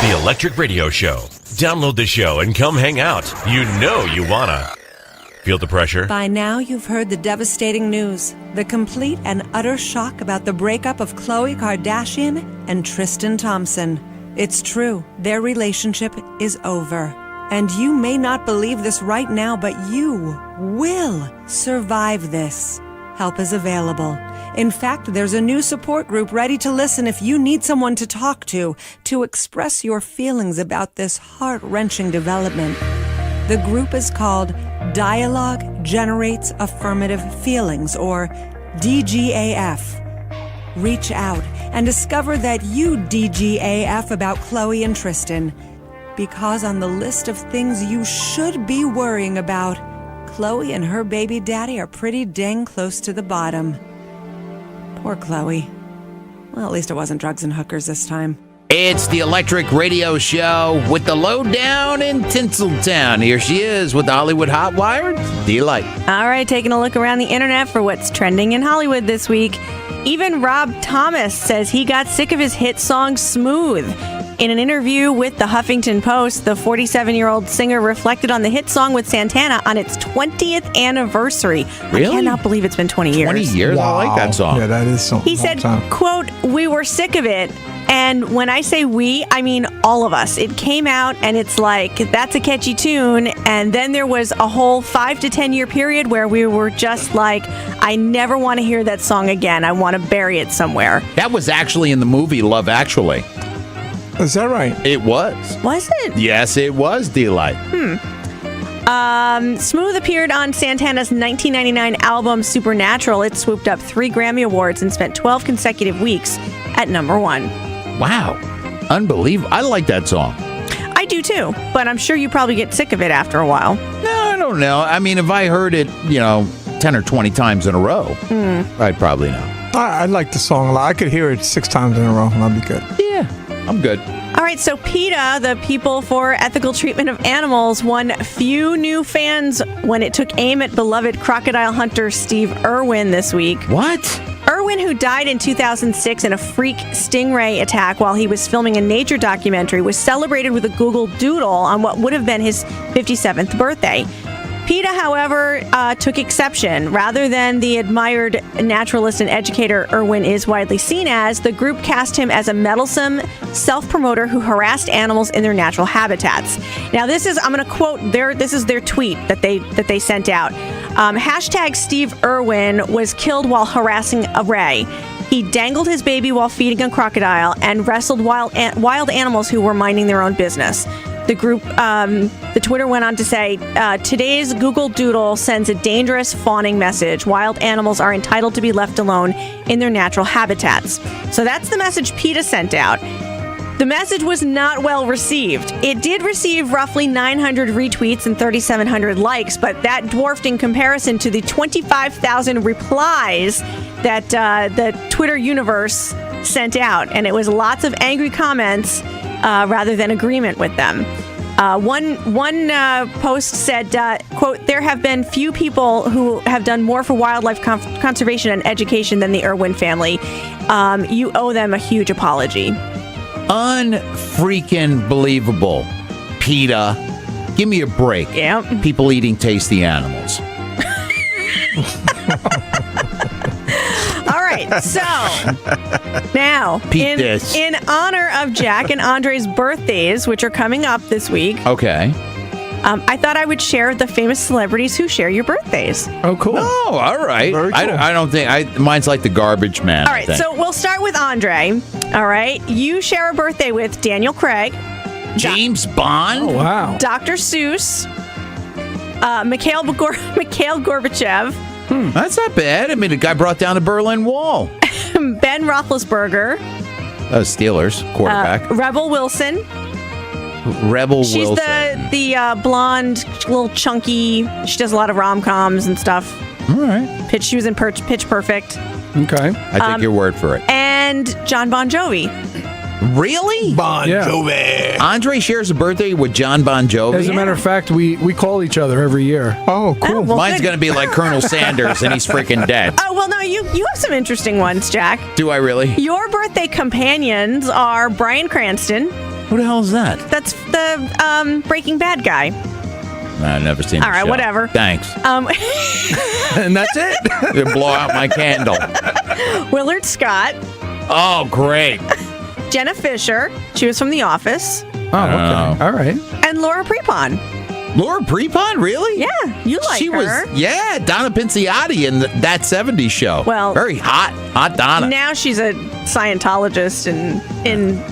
The Electric Radio Show. Download the show and come hang out. You know you wanna. Feel the pressure? By now, you've heard the devastating news. The complete and utter shock about the breakup of Khloe Kardashian and Tristan Thompson. It's true. Their relationship is over. And you may not believe this right now, but you will survive this. Help is available. In fact, there's a new support group ready to listen if you need someone to talk to express your feelings about this heart-wrenching development. The group is called Dialogue Generates Affirmative Feelings, or DGAF. Reach out and discover that you DGAF about Chloe and Tristan. Because on the list of things you should be worrying about, Chloe and her baby daddy are pretty dang close to the bottom. Poor Chloe. Well, at least it wasn't drugs and hookers this time. It's the Electric Radio Show with the lowdown in Tinseltown. Here she is with the Hollywood Hotwired, Delight. All right, taking a look around the internet for what's trending in Hollywood this week. Even Rob Thomas says he got sick of his hit song Smooth. In an interview with the Huffington Post, the 47-year-old singer reflected on the hit song with Santana on its 20th anniversary. Really? I cannot believe it's been 20 years. 20 years? Wow. I like that song. Yeah, that is so. He said, quote, "We were sick of it. And when I say we, I mean all of us. It came out and it's like, that's a catchy tune. And then there was a whole 5 to 10 year period where we were just like, I never want to hear that song again. I want to bury it somewhere." That was actually in the movie Love Actually. Is that right? It was. Was it? Yes, it was, Delight. Smooth appeared on Santana's 1999 album Supernatural. It swooped up 3 Grammy Awards and spent 12 consecutive weeks at number 1. Wow. Unbelievable. I like that song. I do too, but I'm sure you probably get sick of it after a while. No, I don't know. I mean, if I heard it, 10 or 20 times in a row, I'd probably know. I like the song a lot. I could hear it 6 times in a row and I'd be good. Yeah, I'm good. All right, so PETA, the People for Ethical Treatment of Animals, won few new fans when it took aim at beloved crocodile hunter Steve Irwin this week. What? Irwin, who died in 2006 in a freak stingray attack while he was filming a nature documentary, was celebrated with a Google Doodle on what would have been his 57th birthday. PETA, however, took exception. Rather than the admired naturalist and educator Irwin is widely seen as, the group cast him as a meddlesome self-promoter who harassed animals in their natural habitats. Now, I'm going to quote this is their tweet that they sent out. Hashtag Steve Irwin was killed while harassing a ray. He dangled his baby while feeding a crocodile and wrestled wild animals who were minding their own business. The group, the Twitter went on to say, today's Google Doodle sends a dangerous fawning message. Wild animals are entitled to be left alone in their natural habitats. So that's the message PETA sent out. The message was not well received. It did receive roughly 900 retweets and 3,700 likes, but that dwarfed in comparison to the 25,000 replies that the Twitter universe sent out. And it was lots of angry comments rather than agreement with them. One post said, quote, "There have been few people who have done more for wildlife conservation and education than the Irwin family. You owe them a huge apology." Unfreaking believable. PETA, give me a break. Yeah. People eating tasty animals. All right, so now in honor of Jack and Andre's birthdays, which are coming up this week. Okay. I thought I would share the famous celebrities who share your birthdays. Oh, cool. Oh, all right. Very cool. I don't think mine's like the garbage man. All right, so we'll start with Andre. All right, you share a birthday with Daniel Craig, James Bond. Oh, wow. Dr. Seuss, Mikhail Gorbachev. That's not bad. I mean, the guy brought down the Berlin Wall. Ben Roethlisberger. Steelers quarterback. Rebel Wilson. She's the blonde, little chunky. She does a lot of rom-coms and stuff. All right. She was in Pitch Perfect. Okay. I take your word for it. And John Bon Jovi. Really? Bon Jovi. Andre shares a birthday with John Bon Jovi. As a matter of fact, we call each other every year. Oh, cool. Well, mine's going to be like Colonel Sanders, and he's freaking dead. Oh, well, no, you have some interesting ones, Jack. Do I really? Your birthday companions are Bryan Cranston. Who the hell is that? That's the Breaking Bad guy. I've never seen All right, show. whatever. Thanks. And that's it. You blow out my candle. Willard Scott. Oh, great. Jenna Fisher. She was from The Office. Oh, okay. All right. And Laura Prepon. Laura Prepon, really? Yeah, you like she her. Was, Donna Pinciotti in That 70s Show. Well, very hot Donna. Now she's a Scientologist in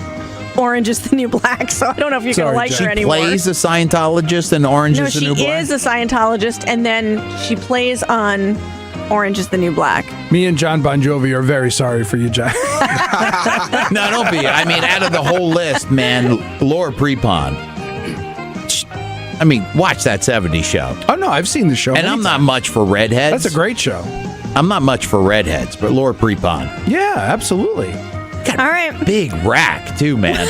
Orange is the New Black, so I don't know if you're going to like her anymore. She plays a Scientologist in Orange is the New Black? No, she is a Scientologist, and then she plays on Orange is the New Black. Me and John Bon Jovi are very sorry for you, Jack. No, don't be. I mean, out of the whole list, man, Laura Prepon. I mean, watch that 70s show. Oh, no, I've seen the show. And I'm not much for redheads. That's a great show. I'm not much for redheads, but Laura Prepon. Yeah, absolutely. All right. Big rack, too, man.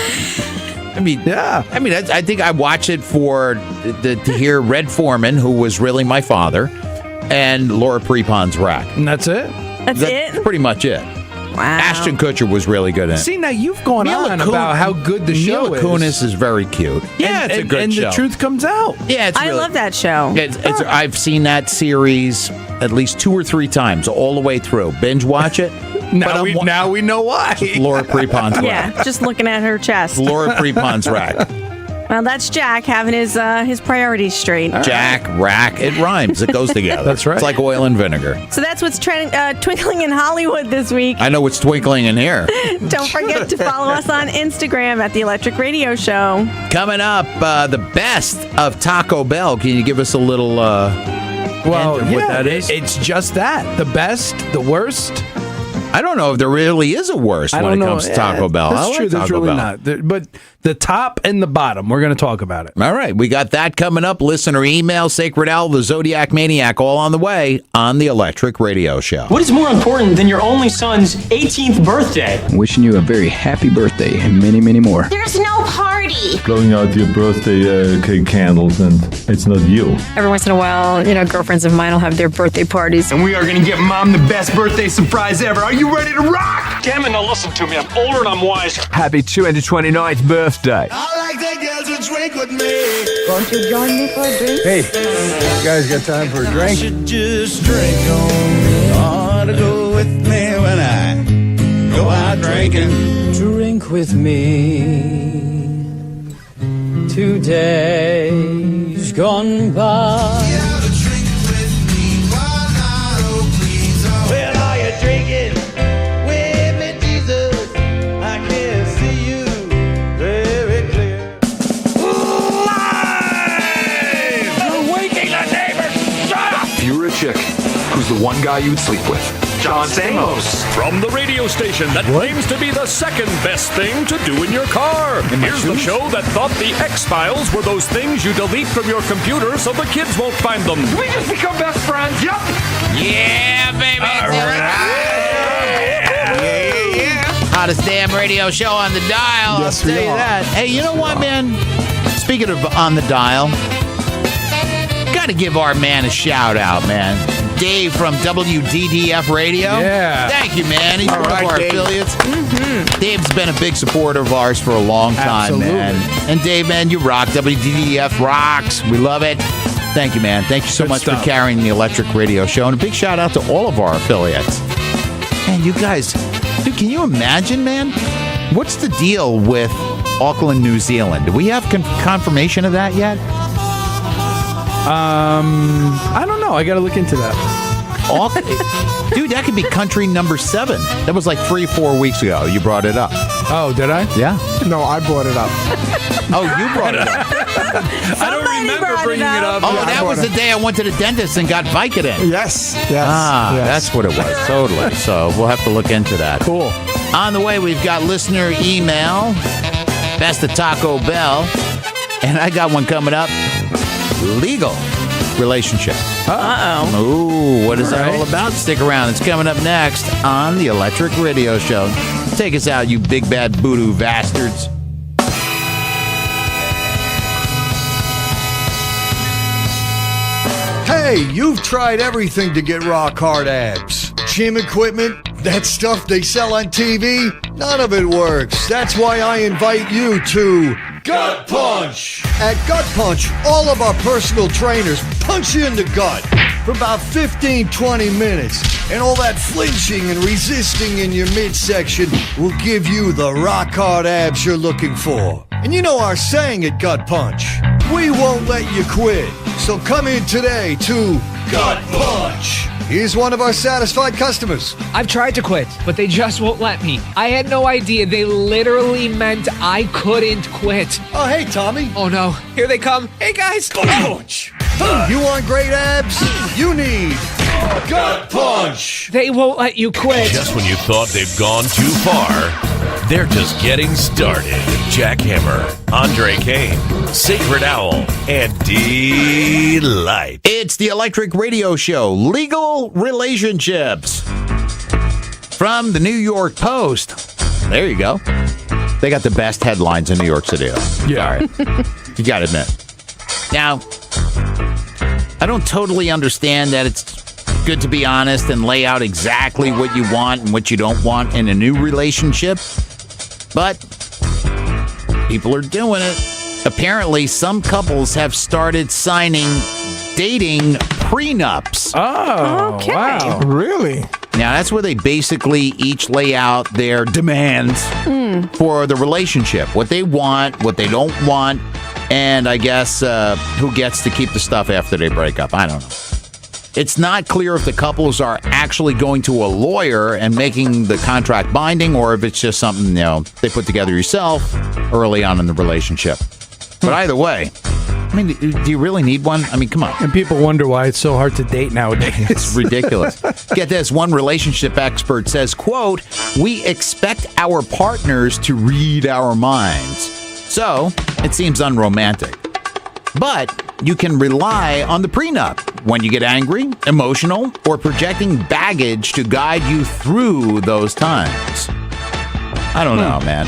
I mean, yeah. I mean, I think I watch it to hear Red Foreman, who was really my father, and Laura Prepon's rack. And that's it? That's it? Pretty much it. Wow. Ashton Kutcher was really good in it. See, now you've gone on about how good the show Mila Kunis is very cute. Yeah, it's a good show. And the truth comes out. Yeah, it's I really, love that show. I've seen that series at least 2 or 3 times, all the way through. Binge watch it. Now we know why. Laura Prepon's rack. Yeah, just looking at her chest. Laura Prepon's rack. Well, that's Jack having his priorities straight. Jack, rack, it rhymes. It goes together. That's right. It's like oil and vinegar. So that's what's twinkling in Hollywood this week. I know what's twinkling in here. Don't forget to follow us on Instagram at The Electric Radio Show. Coming up, the best of Taco Bell. Can you give us a little hint of what that is? It's just that. The best, the worst. I don't know if there really is a worst when it comes to Taco Bell. That's true. There's really not. But the top and the bottom, we're going to talk about it. All right. We got that coming up. Listener email, Sacred Owl, the Zodiac Maniac, all on the way on the Electric Radio Show. What is more important than your only son's 18th birthday? Wishing you a very happy birthday and many, many more. There's no party. Blowing out your birthday cake candles, and it's not you. Every once in a while, girlfriends of mine will have their birthday parties. And we are going to get Mom the best birthday surprise ever. Are you ready to rock? Damn it, now listen to me. I'm older and I'm wiser. Happy 229th birthday. I like that girl to drink with me. Won't you join me for a drink? Hey, you guys got time for a drink? Just drink on me. Ought to go with me when I go out drinking. Drink with me. Today's gone by. Well, are you drinking with me, Jesus? I can see you very clear. Live! You're waking the neighbors! Shut up! If you were a chick, who's the one guy you would sleep with? John Stamos. From the radio station that claims to be the second best thing to do in your car. Here's the show that thought the X-Files were those things you delete from your computer so the kids won't find them. Can we just become best friends? Yep! Yeah, baby! Yeah. Hottest damn radio show on the dial. Yes, I'll tell we you are. that. Hey, you know what, man? Speaking of on the dial, got to give our man a shout out, man. Dave from WDDF Radio. Yeah. Thank you, man. He's one of our Dave. affiliates. Mm-hmm. Dave's been a big supporter of ours for a long time, Absolutely. man. And Dave, man, you rock. WDDF rocks. We love it. Thank you, man. Thank you so Good much stuff. for carrying the Electric Radio Show. And a big shout out to all of our affiliates. Man, you guys, dude, can you imagine, man? What's the deal with Auckland, New Zealand? Do we have confirmation of that yet? I don't know. I got to look into that. Dude, that could be country number 7. That was like 3 or 4 weeks ago. You brought it up. Oh, did I? Yeah. No, I brought it up. Oh, you brought it up. I don't remember bringing it up. Oh, that was the day I went to the dentist and got Vicodin. Yes. Ah, yes. that's what it was. Totally. So we'll have to look into that. Cool. On the way, we've got listener email, best of Taco Bell, and I got one coming up. Legal relationship. Uh-oh. Ooh, what is that all about? Stick around. It's coming up next on the Electric Radio Show. Take us out, you big bad voodoo bastards. Hey, you've tried everything to get rock hard abs. Gym equipment, that stuff they sell on TV, none of it works. That's why I invite you to Gut Punch. At Gut Punch, all of our personal trainers punch you in the gut for about 15-20 minutes. And all that flinching and resisting in your midsection will give you the rock hard abs you're looking for. And you know our saying at Gut Punch, we won't let you quit. So come in today to Gut Punch. Here's one of our satisfied customers. I've tried to quit, but they just won't let me. I had no idea. They literally meant I couldn't quit. Oh, hey, Tommy. Oh, no. Here they come. Hey, guys. Gut Punch. You want great abs? You need Gut punch. They won't let you quit. Just when you thought they've gone too far, they're just getting started. Jack Hammer, Andre Kane, Sacred Owl, and D-Light. It's the Electric Radio Show, Legal Relationships. From the New York Post. There you go. They got the best headlines in New York City. Yeah. You got to admit. Now, I don't totally understand that it's good to be honest and lay out exactly what you want and what you don't want in a new relationship. But people are doing it. Apparently, some couples have started signing dating prenups. Oh, Okay. wow. Really? Now, that's where they basically each lay out their demands for the relationship. What they want, what they don't want, and I guess who gets to keep the stuff after they break up. I don't know. It's not clear if the couples are actually going to a lawyer and making the contract binding or if it's just something, they put together yourself early on in the relationship. But either way, I mean, do you really need one? I mean, come on. And people wonder why it's so hard to date nowadays. It's ridiculous. Get this. One relationship expert says, quote, "We expect our partners to read our minds." So it seems unromantic. But you can rely on the prenup when you get angry, emotional, or projecting baggage to guide you through those times. I don't know, man.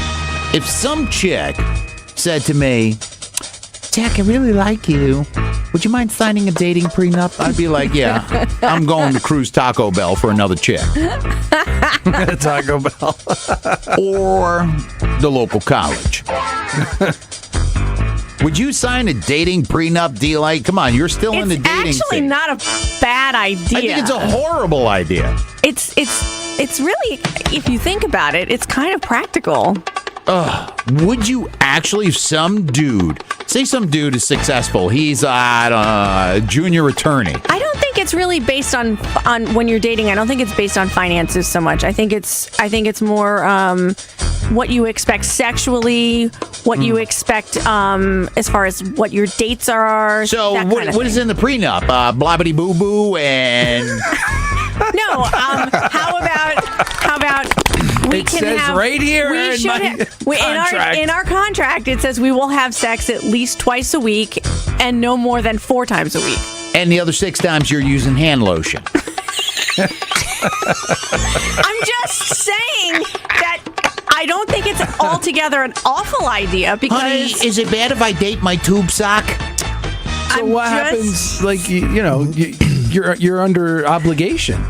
If some chick said to me, "Jack, I really like you. Would you mind signing a dating prenup?" I'd be like, yeah, I'm going to cruise Taco Bell for another chick. Taco Bell. Or the local college. Would you sign a dating prenup, D-Light? Come on, you're still in the dating It's actually scene. not a bad idea. I think it's a horrible idea. It's really, if you think about it, it's kind of practical. Would you actually, if some dude is successful, he's a junior attorney. I don't think it's really based on when you're dating. I don't think it's based on finances so much. I think it's more what you expect sexually, what you expect as far as what your dates are. So that kind of what is in the prenup? Blobbity boo boo and no. How about we It can says have right here we in should my contract. in our contract it says we will have sex at least twice a week and no more than 4 times a week. and the other 6 times you're using hand lotion. I'm just saying that I don't think it's altogether an awful idea because Honey, is it bad if I date my tube sock? So what happens? Like you're under obligation.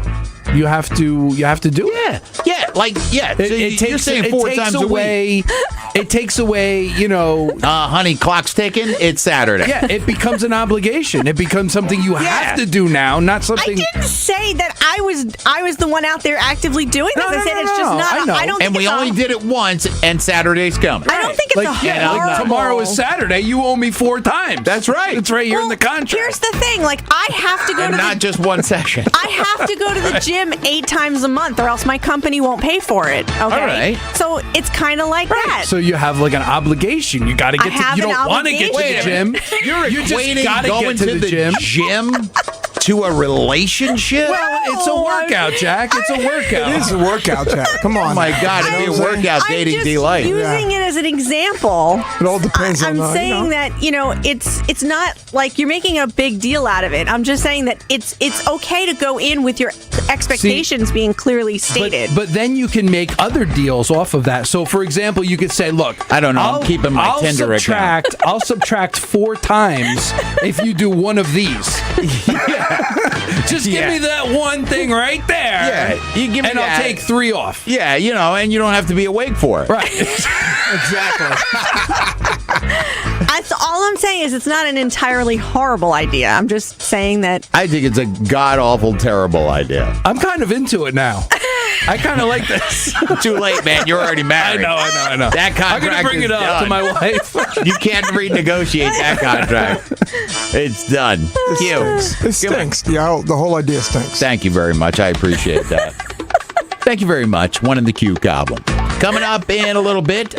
You have to do it. Yeah. You're saying 4 times a week. It takes away, honey, clock's ticking. It's Saturday. Yeah, it becomes an obligation. It becomes something you have to do now, not something. I didn't say that I was the one out there actively doing this. I said it's just not. I know. I don't. And we only did it once, and Saturday's coming. I don't think it's a horrible. Tomorrow is Saturday. You owe me 4 times. That's right. It's right here in the contract. Here's the thing: I have to go and to not just one session. I have to go to the gym 8 times a month, or else my company won't pay for it. Okay. All right. So it's kind of like that. So you have like an obligation. You got to get to. You don't want to get to the gym. You just got to get to the gym. To a relationship? Well, it's a workout, Jack. It's a workout. It is a workout, Jack. Come on. Oh my God, it'd be a workout dating D-Light. Using it as an example. It all depends on. I'm saying that it's not like you're making a big deal out of it. I'm just saying that it's okay to go in with your expectations being clearly stated. But then you can make other deals off of that. So, for example, you could say, "Look, I don't know. I'm keeping my Tinder account. I'll subtract 4 times if you do one of these." Just give me that one thing right there. Yeah, you give me and that. I'll take 3 off. Yeah, and you don't have to be awake for it. Right. Exactly. That's all I'm saying is it's not an entirely horrible idea. I'm just saying that I think it's a god-awful, terrible idea. I'm kind of into it now. I kind of like this. Too late, man. You're already married. I know. That contract I'm going to bring is it up done. to my wife. You can't renegotiate that contract. It's done. It stinks. The whole idea stinks. Thank you very much. I appreciate that. Thank you very much. One in the Q column. Coming up in a little bit,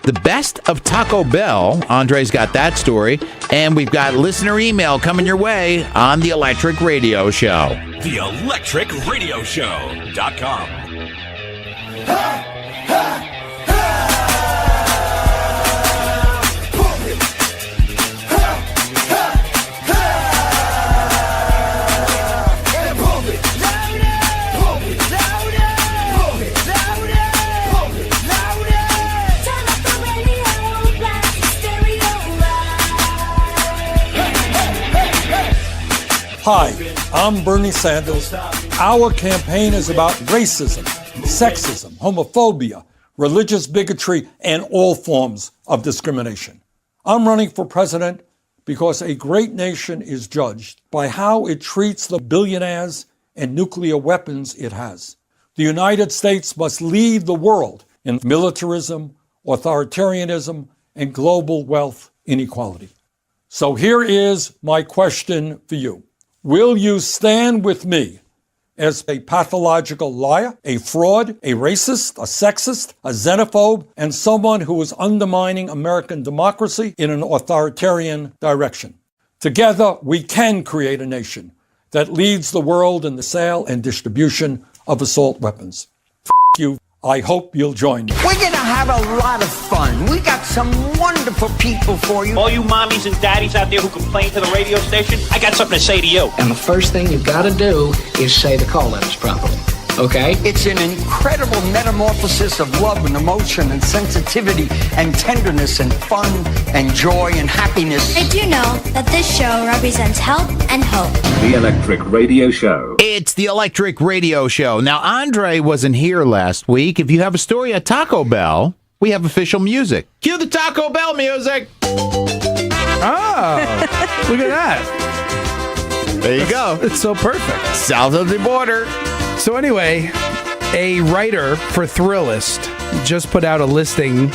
The best of Taco Bell. Andre's got that story. And we've got listener email coming your way on the Electric Radio Show. TheElectricRadioshow.com. Hi, I'm Bernie Sanders. Our campaign is about racism, sexism, homophobia, religious bigotry, and all forms of discrimination. I'm running for president because a great nation is judged by how it treats the billionaires and nuclear weapons it has. The United States must lead the world in militarism, authoritarianism, and global wealth inequality. So here is my question for you. Will you stand with me as a pathological liar, a fraud, a racist, a sexist, a xenophobe, and someone who is undermining American democracy in an authoritarian direction? Together, we can create a nation that leads the world in the sale and distribution of assault weapons. You. I hope you'll join me. We're going to have a lot of fun. We got some wonderful people for you. All you mommies and daddies out there who complain to the radio station, I got something to say to you. And the first thing you've got to do is say the call letters properly. Okay? It's an incredible metamorphosis of love and emotion and sensitivity and tenderness and fun and joy and happiness. I do know that this show represents help and hope. The Electric Radio Show. It's the Electric Radio Show. Now, Andre wasn't here last week. If you have a story at Taco Bell, we have official music. Cue the Taco Bell music. Oh, look at that. There you go. It's so perfect. South of the border. So anyway, a writer for Thrillist just put out a listing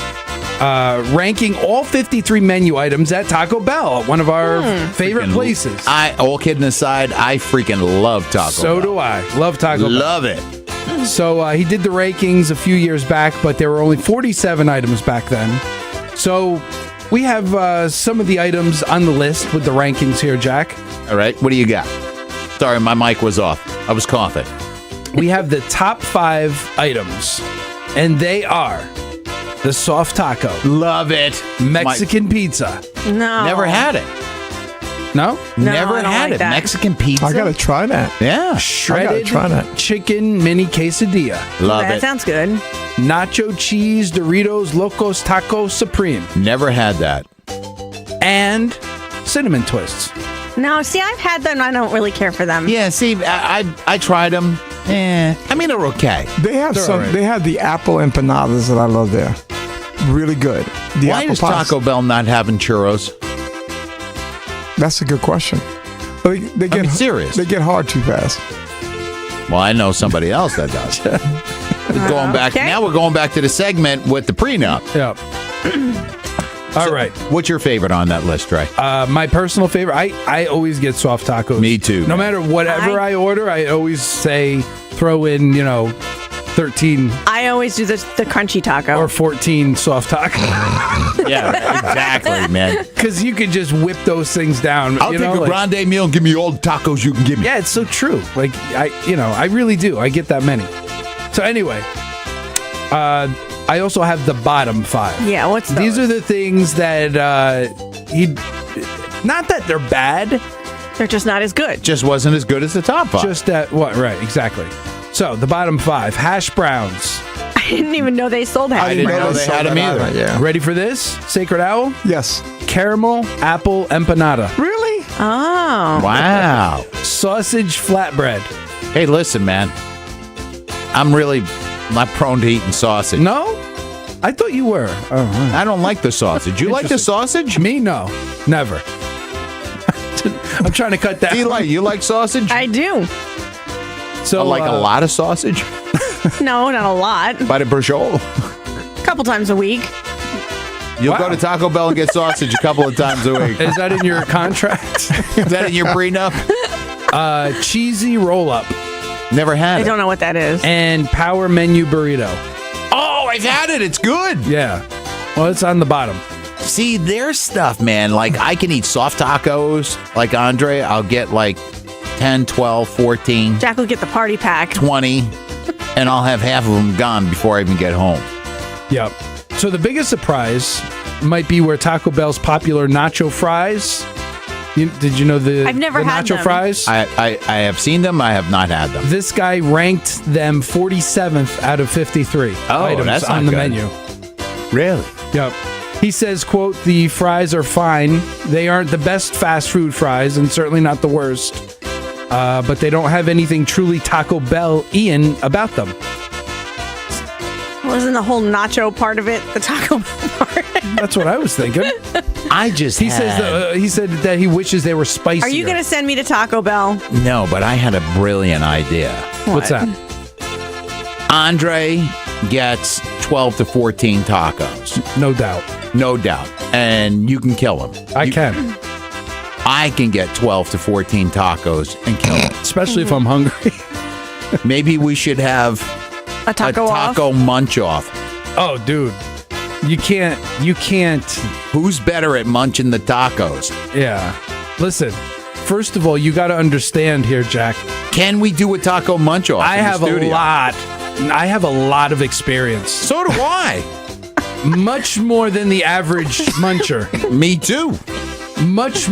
ranking all 53 menu items at Taco Bell, one of our favorite places. All kidding aside, I freaking love Taco Bell. So do I. Love Taco Bell. Love it. So he did the rankings a few years back, but there were only 47 items back then. So we have some of the items on the list with the rankings here, Jack. All right. What do you got? Sorry, my mic was off. I was coughing. We have the top 5 items, and they are the soft taco. Love it. Mexican pizza. No. Never had it. No? Never I don't had like it. that. Mexican pizza. I gotta try that. Yeah. Shredded try that. chicken mini quesadilla. Love That it. sounds good. Nacho cheese Doritos Locos Taco Supreme. Never had that. And cinnamon twists. No, see, I've had them. I don't really care for them. Yeah, see, I tried them. I mean, they're okay. They have They're some. all right. They have the apple empanadas that I love there. Really good. The Why apple is pies. Taco Bell not having churros? That's a good question. But they get serious. They get hard too fast. Well, I know somebody else that does. Going back now, we're going back to the segment with the prenup. Yeah. All right. What's your favorite on that list, Trey? My personal favorite, I always get soft tacos. Me too. No matter whatever I order, I always say throw in, 13 I always do the crunchy taco. or 14 soft tacos. Yeah, exactly, man. Because you can just whip those things down. I'll take a grande meal and give me all the tacos you can give me. Yeah, it's so true. Like, I really do. I get that many. So anyway, I also have the bottom 5. Yeah, what's those? These are the things that not that they're bad. They're just not as good. Just wasn't as good as the top 5. Just that, right, exactly. So the bottom 5, hash browns. I didn't even know they sold hash I didn't know they had them either. Yeah. Ready for this? Sacred Owl? Yes. Caramel apple empanada. Really? Oh. Wow. Sausage flatbread. Hey, listen, man. I'm really not prone to eating sausage. No? I thought you were. Oh, I don't like the sausage. You like the sausage? Me? No. Never. I'm trying to cut that. You like sausage? I do. So, like a lot of sausage? No, not a lot. By the Bergeau? A couple times a week. You'll go to Taco Bell and get sausage a couple of times a week. Is that in your contract? Is that in your prenup? Cheesy roll-up. Never had I it. don't know what that is. And power menu burrito. Oh, I've had it. It's good. Yeah. Well, it's on the bottom. See, there's stuff, man. Like, I can eat soft tacos. Like Andre, I'll get like 10, 12, 14, Jack will get the party pack. 20, and I'll have half of them gone before I even get home. Yep. So the biggest surprise might be where Taco Bell's popular nacho fries. Did you know I've never had nacho them. fries? I have seen them. I have not had them. This guy ranked them 47th out of 53 items that's on not the good. menu. Really? Yep. He says, quote, the fries are fine. They aren't the best fast food fries and certainly not the worst. But they don't have anything truly Taco Bell-ian about them. Wasn't the whole nacho part of it the Taco Bell part? That's what I was thinking. He said that he wishes they were spicier. Are you going to send me to Taco Bell? No, but I had a brilliant idea. What's that? Andre gets 12 to 14 tacos. No doubt. No doubt. And you can kill him. I can. I can get 12 to 14 tacos and kill him. Especially if I'm hungry. Maybe we should have a taco munch off. Oh, dude. You can't. Who's better at munching the tacos? Yeah. Listen, first of all, you got to understand here, Jack. Can we do a taco munch off? I have a lot of experience. So do I. Much more than the average muncher. Me too. Much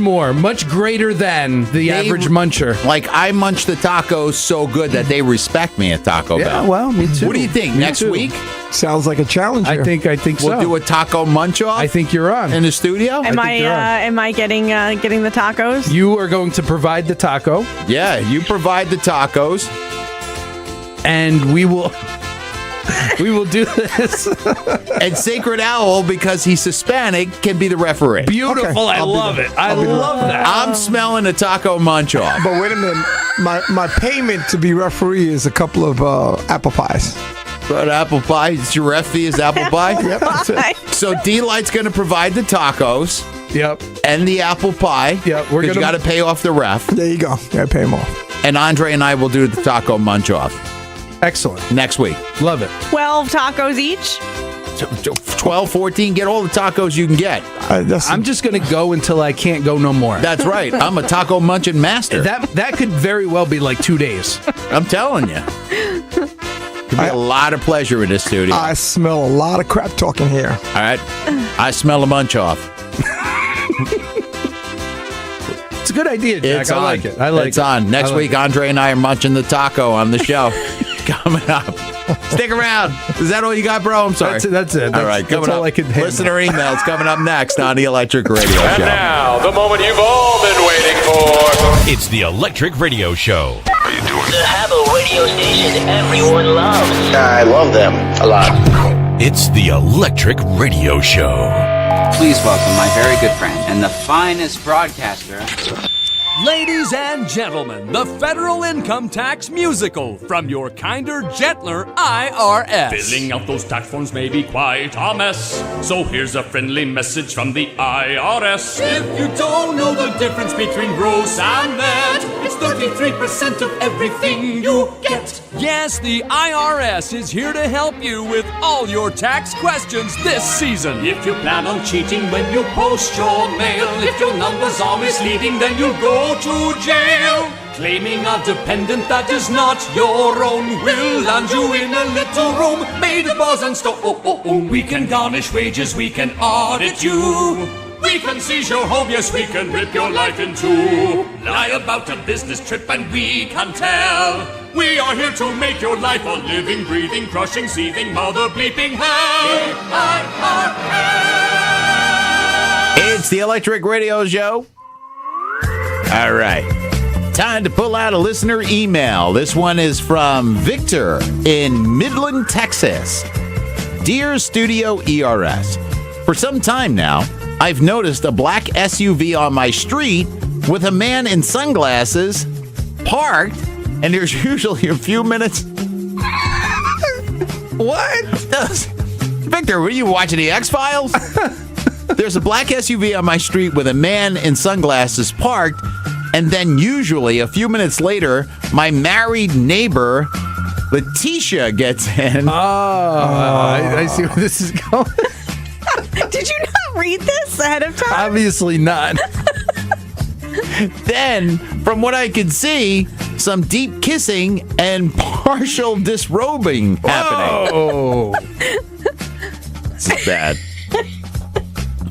greater than the average muncher. Like, I munch the tacos so good that they respect me at Taco Bell. Yeah, well, me too. What do you think? Next week? Sounds like a challenge here. I think so. We'll do a taco munch off? I think you're on. In the studio? Am I getting the tacos? You are going to provide the taco. Yeah, you provide the tacos. And we will do this. And Sacred Owl, because he's Hispanic, can be the referee. Beautiful. Okay, I love it. I love that. I'm smelling a taco munch off. But wait a minute. My payment to be referee is a couple of apple pies. But apple pie? It's your ref fee is apple pie? Yep, that's it. So D-Light's going to provide the tacos. Yep. And the apple pie. Yep. Because you got to pay off the ref. There you go. Yeah, pay him off. And Andre and I will do the taco munch off. Excellent. Next week. Love it. 12 tacos each? 12, 14, get all the tacos you can get. I'm just going to go until I can't go no more. That's right. I'm a taco munching master. That could very well be like 2 days. I'm telling you. Could be a lot of pleasure in this studio. I smell a lot of crap talking here. All right. I smell a munch off. It's a good idea, Jack. It's I on. like it. I like it's it. on. Next week, Andre and I are munching the taco on the show. Coming up. Stick around. Is that all you got, bro? I'm sorry. That's it. All right. Coming up. all I could handle. Listener emails coming up next on the Electric Radio And Show. now, the moment you've all been waiting for. It's the Electric Radio Show. To have a radio station everyone loves. I love them a lot. It's the Electric Radio Show. Please welcome my very good friend and the finest broadcaster. Ladies and gentlemen, the Federal Income Tax Musical from your kinder, gentler IRS. Filling out those tax forms may be quite a mess. So here's a friendly message from the IRS. If you don't know the difference between gross and net, it's 33% of everything you get. Yes, the IRS is here to help you with all your tax questions this season. If you plan on cheating when you post your mail, if your numbers are misleading, then you'll go to jail. Claiming a dependent that is not your own will land you in a little room made of bars and stone. We can garnish wages, we can audit you. We can seize your home, yes, we can rip your life in two. Lie about a business trip and we can tell. We are here to make your life a living, breathing, crushing, seething, mother bleeping hell. It's the Electric Radio Show. All right. Time to pull out a listener email. This one is from Victor in Midland, Texas. Dear Studio ERS, for some time now, I've noticed a black SUV on my street with a man in sunglasses parked, and there's usually a few minutes. What? Victor, were you watching the X-Files? There's a black SUV on my street with a man in sunglasses parked, and then usually a few minutes later, my married neighbor, Letitia, gets in. I see where this is going. Did you not read this ahead of time? Obviously not. Then, from what I could see, some deep kissing and partial disrobing happening. Oh. This is bad.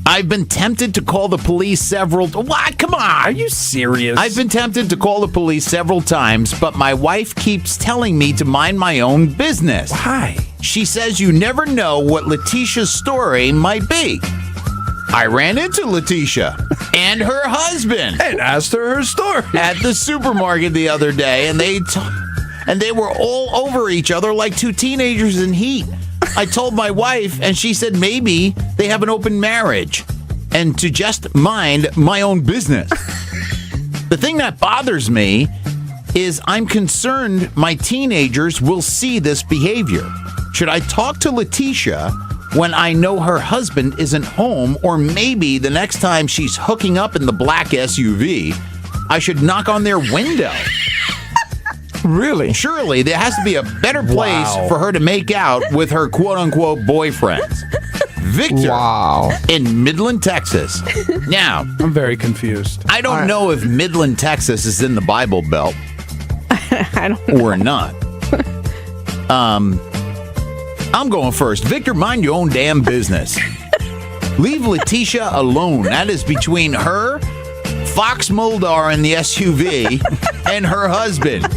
I've been tempted to call the police several... What? Come on! Are you serious? I've been tempted to call the police several times, but my wife keeps telling me to mind my own business. Why? She says you never know what Letitia's story might be. I ran into Letitia and her husband and asked her story at the supermarket the other day, and they were all over each other like two teenagers in heat. I told my wife, and she said maybe they have an open marriage and to just mind my own business. The thing that bothers me is I'm concerned my teenagers will see this behavior. Should I talk to Letitia when I know her husband isn't home, or maybe the next time she's hooking up in the black SUV, I should knock on their window? Really? Surely there has to be a better place for her to make out with her quote-unquote boyfriends. Victor in Midland, Texas. Now, I'm very confused. I don't know if Midland, Texas is in the Bible Belt. I don't know. Or not. I'm going first. Victor, mind your own damn business. Leave Letitia alone. That is between her, Fox Mulder in the SUV, and her husband.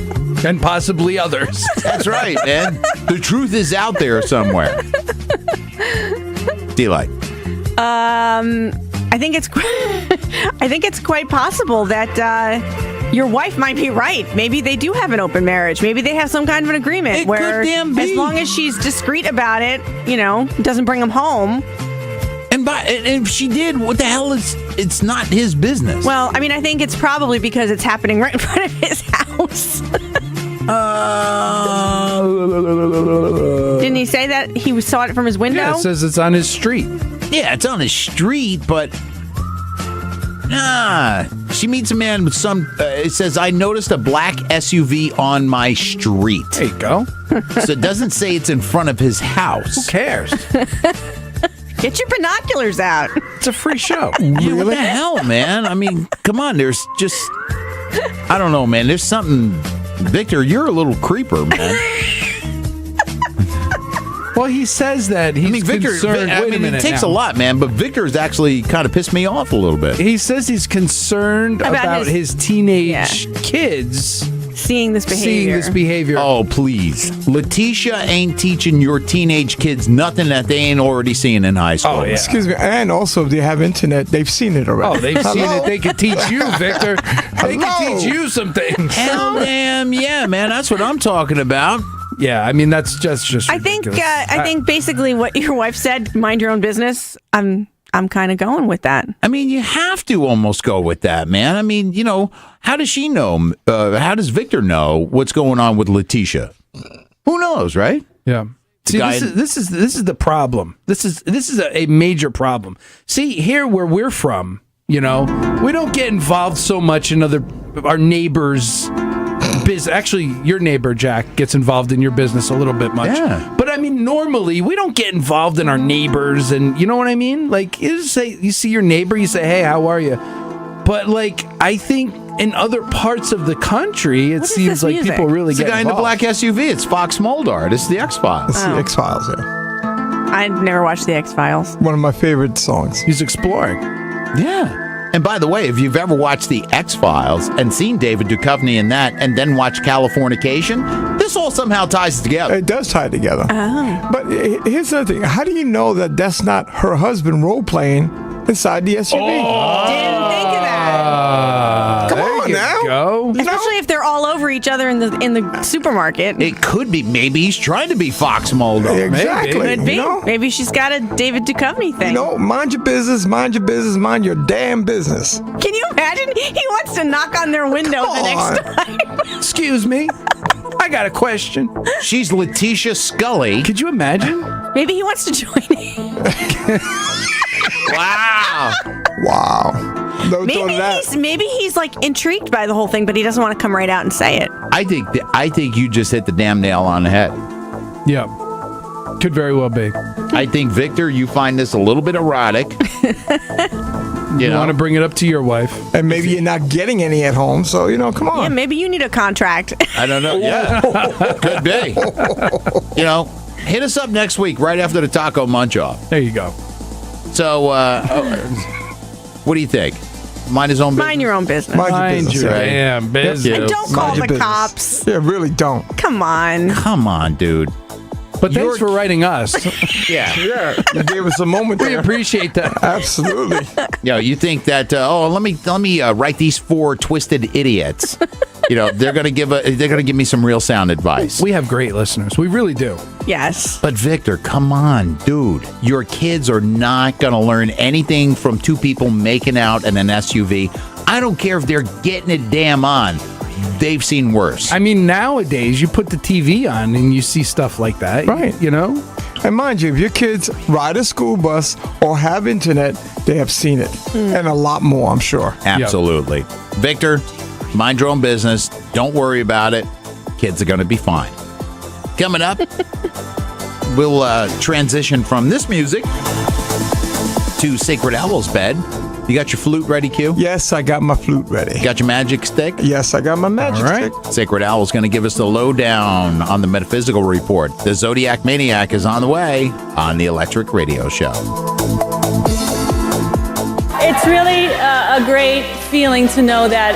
And possibly others. That's right, man. The truth is out there somewhere. Delight. I think it's quite possible that your wife might be right. Maybe they do have an open marriage. Maybe they have some kind of an agreement where, as long as she's discreet about it, doesn't bring him home. And if she did, what the hell is? It's not his business. Well, I mean, I think it's probably because it's happening right in front of his house. Didn't he say that he saw it from his window? Yeah, it says it's on his street. Yeah, it's on his street, but she meets a man with some. It says, "I noticed a black SUV on my street." There you go. So it doesn't say it's in front of his house. Who cares? Get your binoculars out. It's a free show. Yeah, what the hell, man? I mean, come on. There's just, I don't know, man. There's something. Victor, you're a little creeper, man. Well, he says that he's concerned. Wait a minute. It takes a lot, man, but Victor's actually kind of pissed me off a little bit. He says he's concerned about his teenage kids seeing this behavior. Oh, please. Letitia ain't teaching your teenage kids nothing that they ain't already seen in high school. Oh, yeah. Excuse me. And also, if they have internet, they've seen it already. Oh, they've seen it. They can teach you, Victor. They can teach you some things. Hell damn, yeah, man. That's what I'm talking about. Yeah, I mean, that's just I think basically what your wife said, mind your own business, I'm kind of going with that. I mean, you have to almost go with that, man. I mean, how does she know? How does Victor know what's going on with Letitia? Who knows, right? Yeah. See, this is the problem. This is a major problem. See, here where we're from, we don't get involved so much in our neighbors' business. Actually, your neighbor Jack gets involved in your business a little bit much. Yeah. But I mean, normally we don't get involved in our neighbors, and you know what I mean? Like, you see your neighbor, you say, "Hey, how are you?" But like, I think in other parts of the country, it seems like people really it's get the guy involved. in the black SUV. It's Fox Mulder. This is the X-Files. It's the X-Files, yeah. I never watched the X-Files. One of my favorite songs. He's exploring. Yeah. And by the way, if you've ever watched the X-Files and seen David Duchovny in that and then watched Californication, this all somehow ties together. It does tie together. Oh. But here's the thing. How do you know that that's not her husband role-playing inside the SUV? Didn't think of that. Come on now. Go. Especially if they're all over each other in the supermarket. It could be. Maybe he's trying to be Fox Mulder. Exactly. Could be. Maybe she's got a David Duchovny thing. Mind your business, mind your damn business. Can you imagine? He wants to knock on their window the next time. Excuse me. I got a question. She's Letitia Scully. Could you imagine? Maybe he wants to join in. Wow. Maybe he's like intrigued by the whole thing, but he doesn't want to come right out and say it. I think you just hit the damn nail on the head. Yeah. Could very well be. I think, Victor, you find this a little bit erotic. You want to bring it up to your wife. And maybe you're not getting any at home, so, come on. Yeah, maybe you need a contract. I don't know. Yeah, could be. Hit us up next week right after the Taco Munch-Off. There you go. So, what do you think? Mind his own business? Mind your own business. Mind your Right. damn business. And don't call the cops. Yeah, really don't. Come on. Come on, dude. But thanks for writing us. Yeah. You gave us a moment We there. appreciate that. Absolutely. You think that? Let me write these 4 twisted idiots. They're gonna give me some real sound advice. We have great listeners. We really do. Yes. But Victor, come on, dude. Your kids are not gonna learn anything from 2 people making out in an SUV. I don't care if they're getting it damn on. They've seen worse. I mean, nowadays you put the TV on and you see stuff like that. Right. And mind you, if your kids ride a school bus or have internet, they have seen it. And a lot more, I'm sure. Absolutely. Yep. Victor, mind your own business. Don't worry about it. Kids are going to be fine. Coming up, we'll transition from this music to Sacred Owl's bed. You got your flute ready, Q? Yes, I got my flute ready. Got your magic stick? Yes, I got my magic stick. Sacred Owl's going to give us the lowdown on the metaphysical report. The Zodiac Maniac is on the way on the Electric Radio Show. It's really a great feeling to know that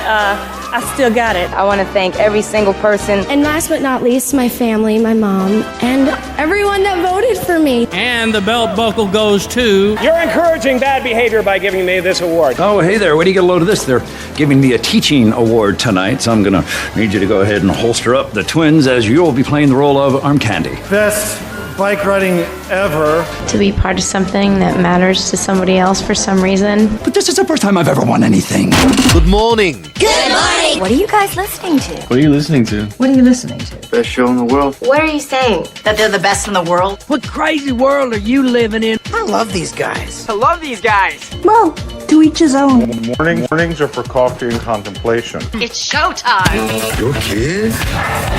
I still got it. I want to thank every single person. And last but not least, my family, my mom, and everyone that voted for me. And the belt buckle goes to... You're encouraging bad behavior by giving me this award. Oh, hey there. Where do you get a load of this? They're giving me a teaching award tonight, so I'm going to need you to go ahead and holster up the twins as you'll be playing the role of Arm Candy. Best bike riding ever. To be part of something that matters to somebody else for some reason. But this is the first time I've ever won anything. Good morning. Good morning. What are you guys listening to? What are you listening to? What are you listening to? Best show in the world. What are you saying? That they're the best in the world? What crazy world are you living in? I love these guys. I love these guys. Well, to each his own. Mornings are for coffee and contemplation. It's showtime. Your kid?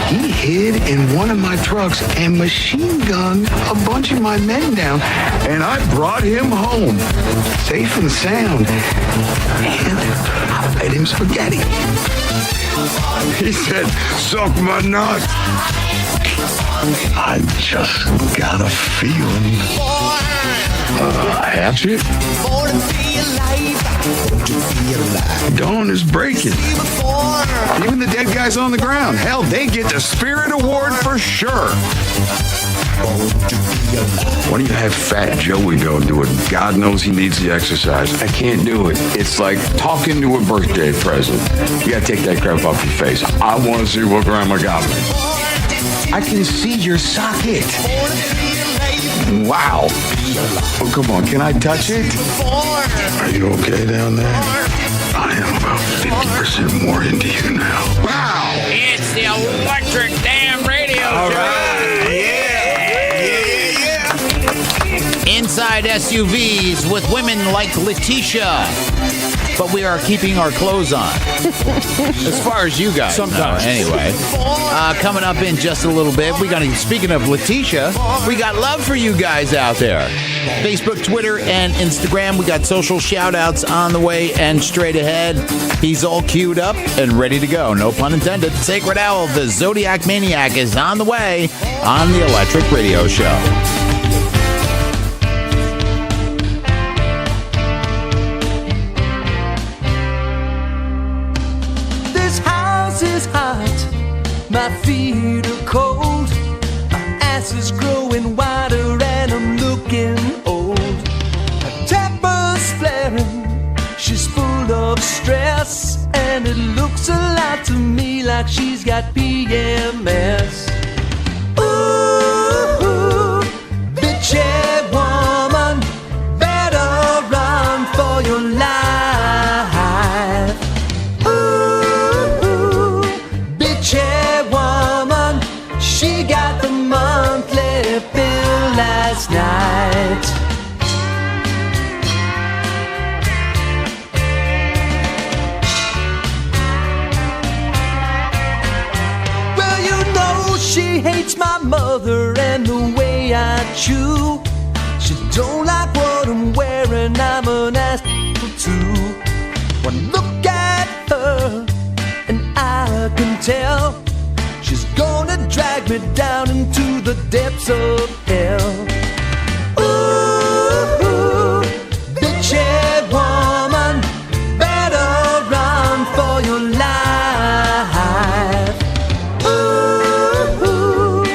He hid in one of my trucks and machine gunned a bunch of my men down, and I brought him home, safe and sound. And I fed him spaghetti. He said, "Suck my nuts." I just got a feeling. Hatchet? Dawn is breaking. Even the dead guys on the ground. Hell, they get the Spirit Award for sure. Why don't you have Fat Joey go do it? God knows he needs the exercise. I can't do it. It's like talking to a birthday present. You gotta take that crap off your face. I want to see what Grandma got me. I can see your socket. Wow. Oh, come on, can I touch it? Are you okay down there? I am about 50% more into you now. Wow. It's the Electric Damn Radio Show. Right. Yeah. Inside SUVs with women like Letitia. But we are keeping our clothes on. As far as you guys sometimes know, anyway. Coming up in just a little bit, speaking of Letitia, we got love for you guys out there. Facebook, Twitter, and Instagram. We got social shout-outs on the way and straight ahead. He's all queued up and ready to go. No pun intended. Sacred Owl, the Zodiac Maniac, is on the way on the Electric Radio Show. Is hot, my feet are cold, my ass is growing wider and I'm looking old. Her temper's flaring, she's full of stress, and it looks a lot to me like she's got PMS. Ooh, bitchy woman, better run for your life. She got the monthly bill last night. Well, you know she hates my mother and the way I chew. tell. She's gonna drag me down into the depths of hell. Ooh, bitch-head woman, better run for your life. Ooh,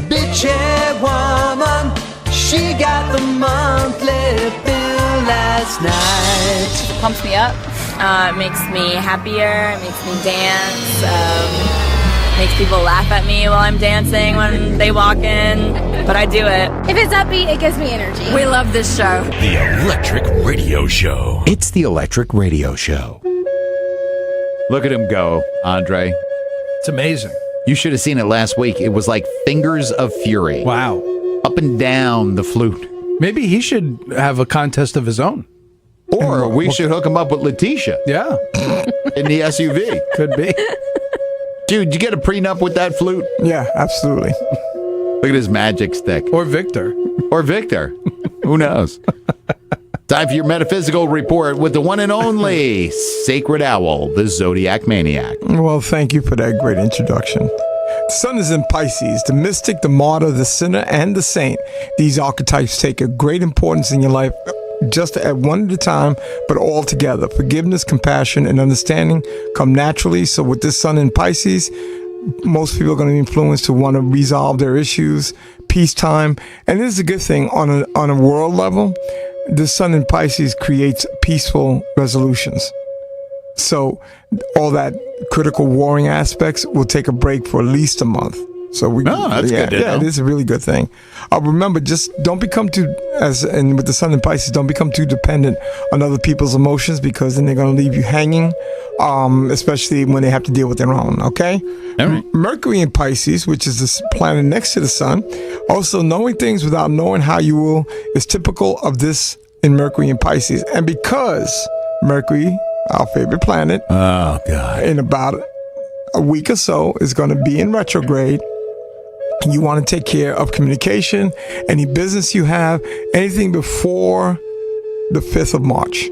bitch-head woman, she got the monthly bill last night. It pumps me up. It makes me happier. It makes me dance. Makes people laugh at me while I'm dancing when they walk in. But I do it. If it's upbeat, it gives me energy. We love this show. The Electric Radio Show. It's the Electric Radio Show. Look at him go, Andre. It's amazing. You should have seen it last week. It was like Fingers of Fury. Wow. Up and down the flute. Maybe he should have a contest of his own. Or we should hook him up with Letitia. Yeah. In the SUV. Could be. Dude, did you get a prenup with that flute? Yeah, absolutely. Look at his magic stick. Or Victor. Who knows? Time for your metaphysical report with the one and only Sacred Owl, the Zodiac Maniac. Well, thank you for that great introduction. The sun is in Pisces, the mystic, the martyr, the sinner, and the saint. These archetypes take a great importance in your life, just at one at a time, but all together. Forgiveness, compassion, and understanding come naturally. So with this sun in Pisces, most people are going to be influenced to want to resolve their issues, peacetime. And this is a good thing on a world level. The sun in Pisces creates peaceful resolutions. So all that critical warring aspects will take a break for at least a month. So that's good to know. It is a really good thing. Remember, just don't become too, and with the sun in Pisces, don't become too dependent on other people's emotions, because then they're going to leave you hanging, especially when they have to deal with their own, okay? All right. Mercury in Pisces, which is the planet next to the sun, also knowing things without knowing how you will, is typical of this in Mercury in Pisces. And because Mercury, our favorite planet, oh God, in about a week or so is going to be in retrograde. You want to take care of communication, any business you have, anything before the 5th of March.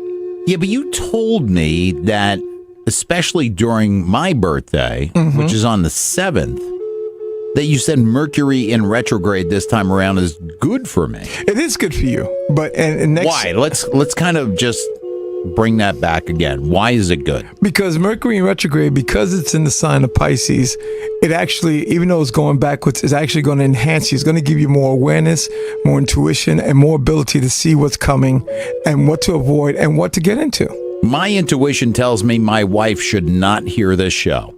Yeah, but you told me that, especially during my birthday, which is on the 7th, that you said Mercury in retrograde this time around is good for me. It is good for you, but and next. Why? Let's kind of just bring that back again. Why is it good? Because Mercury in retrograde, because it's in the sign of Pisces, it actually, even though it's going backwards, it's actually going to enhance you. It's going to give you more awareness, more intuition, and more ability to see what's coming and what to avoid and what to get into. My intuition tells me my wife should not hear this show.